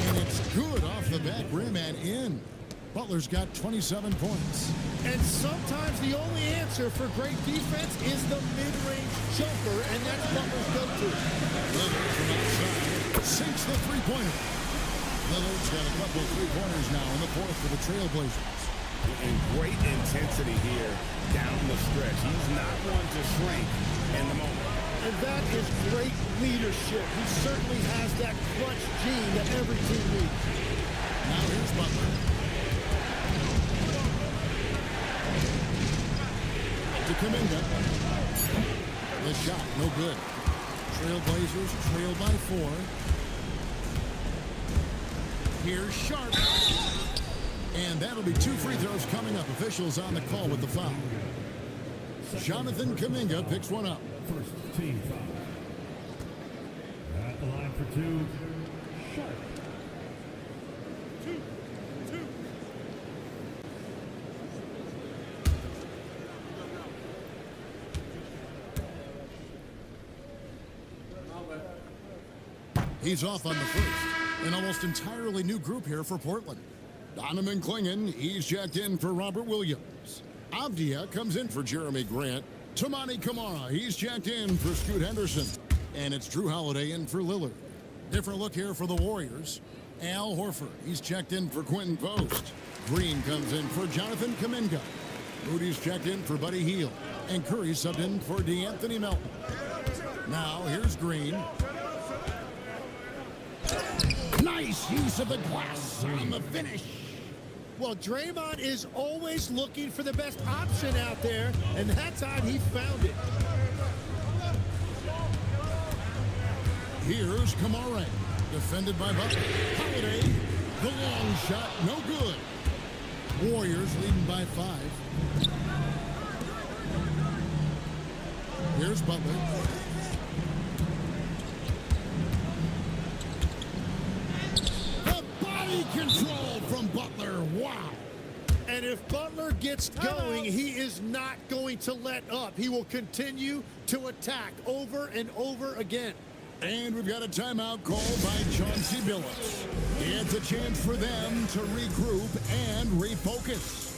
and it's good off the back rim and in. Butler's got 27 points. And sometimes the only answer for great defense is the mid-range jumper, and that's Butler's go-to. Lillard from outside sinks the three-pointer. Lillard's got a couple of three-pointers now in the fourth for the Trailblazers. And great intensity here down the stretch. He's not one to shrink in the moment. And that is great leadership. He certainly has that clutch gene that every team needs. Now here's Butler. To Kuminga. The shot, no good. Trailblazers trail by 4. Here's Sharp. And that'll be 2 free throws coming up. Officials on the call with the foul. Jonathan Kuminga picks one up. First team foul. At the line for 2, Sharp. 2. He's off on the first. An almost entirely new group here for Portland. Donovan Clingan, he's checked in for Robert Williams. Avdia comes in for Jeremy Grant. Toumani Camara, he's checked in for Scoot Henderson. And it's Drew Holiday in for Lillard. Different look here for the Warriors. Al Horford, he's checked in for Quentin Post. Green comes in for Jonathan Kuminga. Moody's checked in for Buddy Hield. And Curry subbed in for DeAnthony Melton. Now here's Green. Nice use of the glass on the finish. Well, Draymond is always looking for the best option out there, and that time he found it. Here's Kamara, defended by Butler. Holiday, the long shot, no good. Warriors leading by 5. Here's Butler. The body control from Butler. Wow. And if Butler gets going, he is not going to let up. He will continue to attack over and over again. And we've got a timeout called by Chauncey Billups. It's a chance for them to regroup and refocus.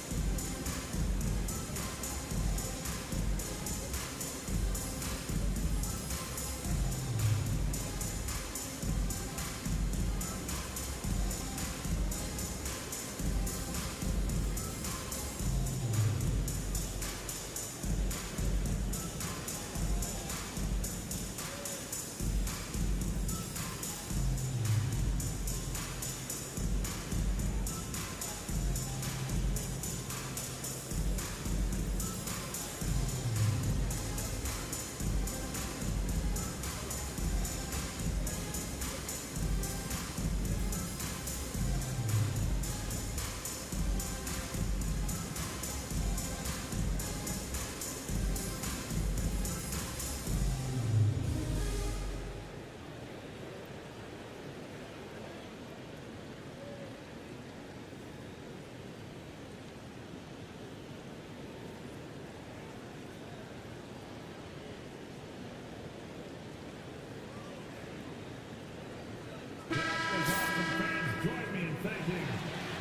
Join me in thanking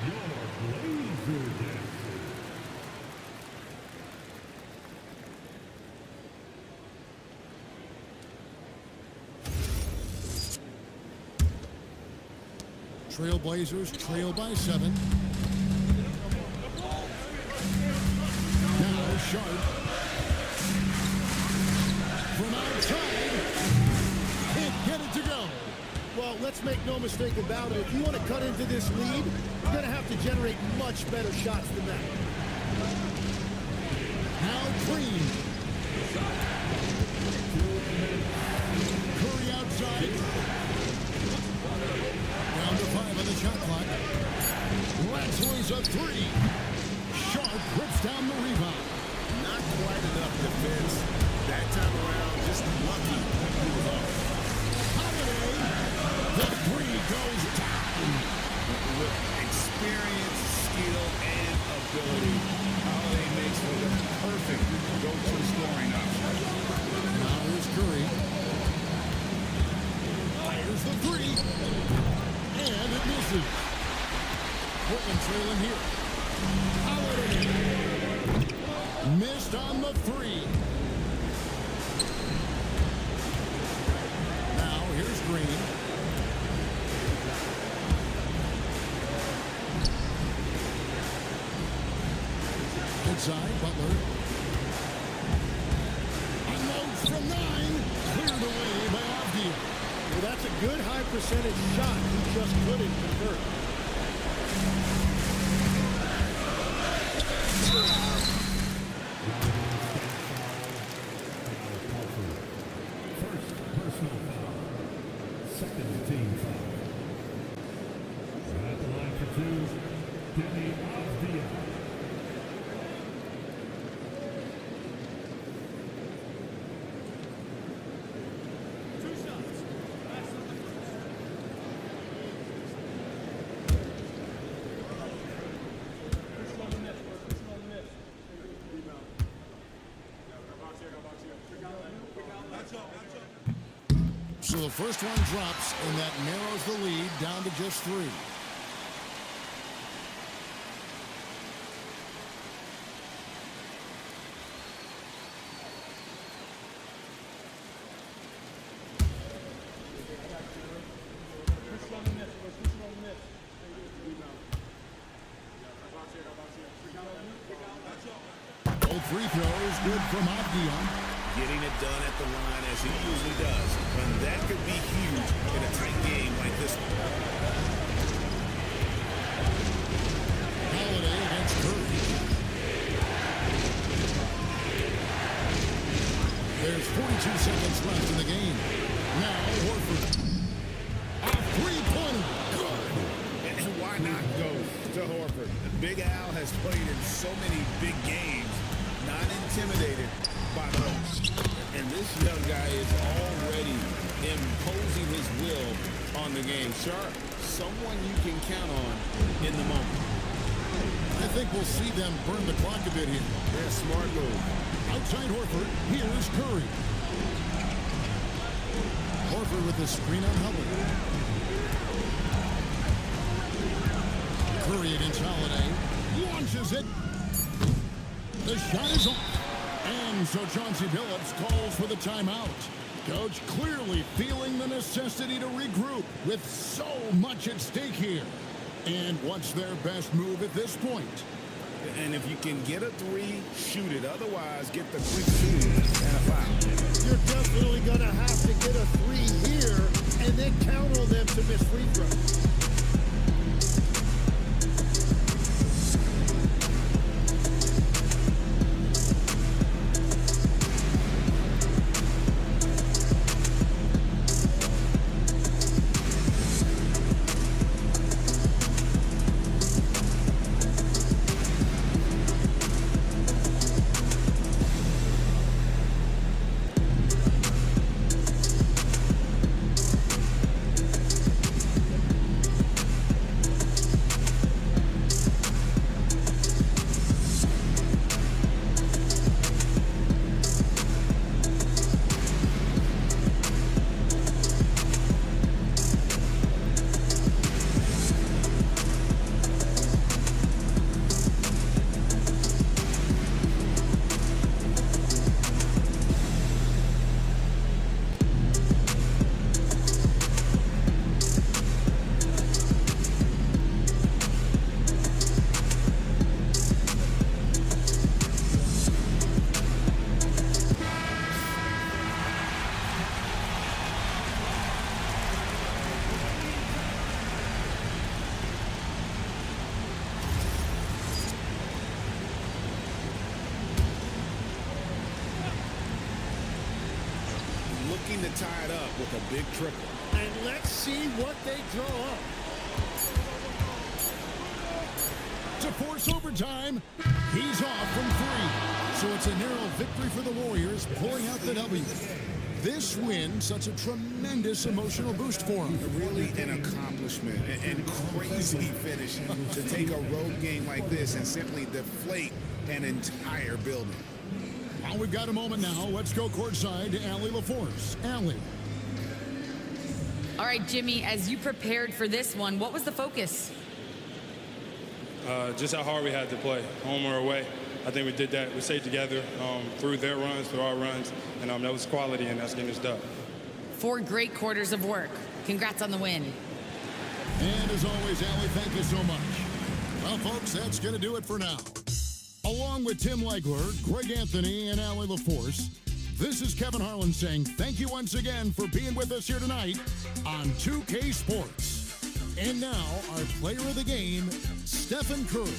your Blazer dancers. Trailblazers trail by 7. Now Sharp. From outside. Can't get it to go. Well, let's make no mistake about it. If you want to cut into this lead, you're going to have to generate much better shots than that. Now Green. Curry outside. Down to 5 on the shot clock. Ratsley's a 3. Sharp rips down the rebound. Not quite enough defense. That time around, just lucky he was off. The 3 goes down. With experience, skill, and ability, Holiday makes for the perfect go-to scoring option. Now here's Curry. Fires the 3. And it misses. Portland trailing here. Holiday. Missed on the 3. Now here's Green. Inside, Butler. Unloads from 9. Cleared away by Avdia. Well, that's a good high percentage shot. He just couldn't convert. First personal foul. Second team foul. At the line for 2, Denny Avdia. So the first one drops, and that narrows the lead down to just 3. Both free throws good from Avdia. getting it done at the line as he usually does. And that could be huge in a tight game like this one. Holiday against Curry. There's 42 seconds left in the game. Now Horford. A three-pointer. Good. And why not go to Horford? Big Al has played in so many big games, not intimidated by those. And this young guy is already imposing his will on the game. Sharp, someone you can count on in the moment. I think we'll see them burn the clock a bit here. Yeah, smart move. Outside Horford, here's Curry. Horford with the screen on Hubbard. Curry against Holiday. Launches it. The shot is off. And so Chauncey Billups calls for the timeout. Coach clearly feeling the necessity to regroup with so much at stake here. And what's their best move at this point? And if you can get a three, shoot it. Otherwise, get the quick shooting and a foul. You're definitely going to have to get a three here and then count on them to miss free throws. To tie it up with a big triple. And let's see what they draw up. To force overtime, he's off from three. So it's a narrow victory for the Warriors, pulling out the W. This win, such a tremendous emotional boost for him. Really an accomplishment and crazy finish to take a road game like this and simply deflate an entire building. Well, we've got a moment now. Let's go courtside to Allie LaForce. Allie. All right, Jimmy, as you prepared for this one, what was the focus? Just how hard we had to play, home or away. I think we did that. We stayed together through their runs, through our runs, and that was quality, and that's getting us done. 4 great quarters of work. Congrats on the win. And as always, Allie, thank you so much. Well, folks, that's going to do it for now. Along with Tim Legler, Greg Anthony, and Allie LaForce, this is Kevin Harlan saying thank you once again for being with us here tonight on 2K Sports. And now, our player of the game, Stephen Curry.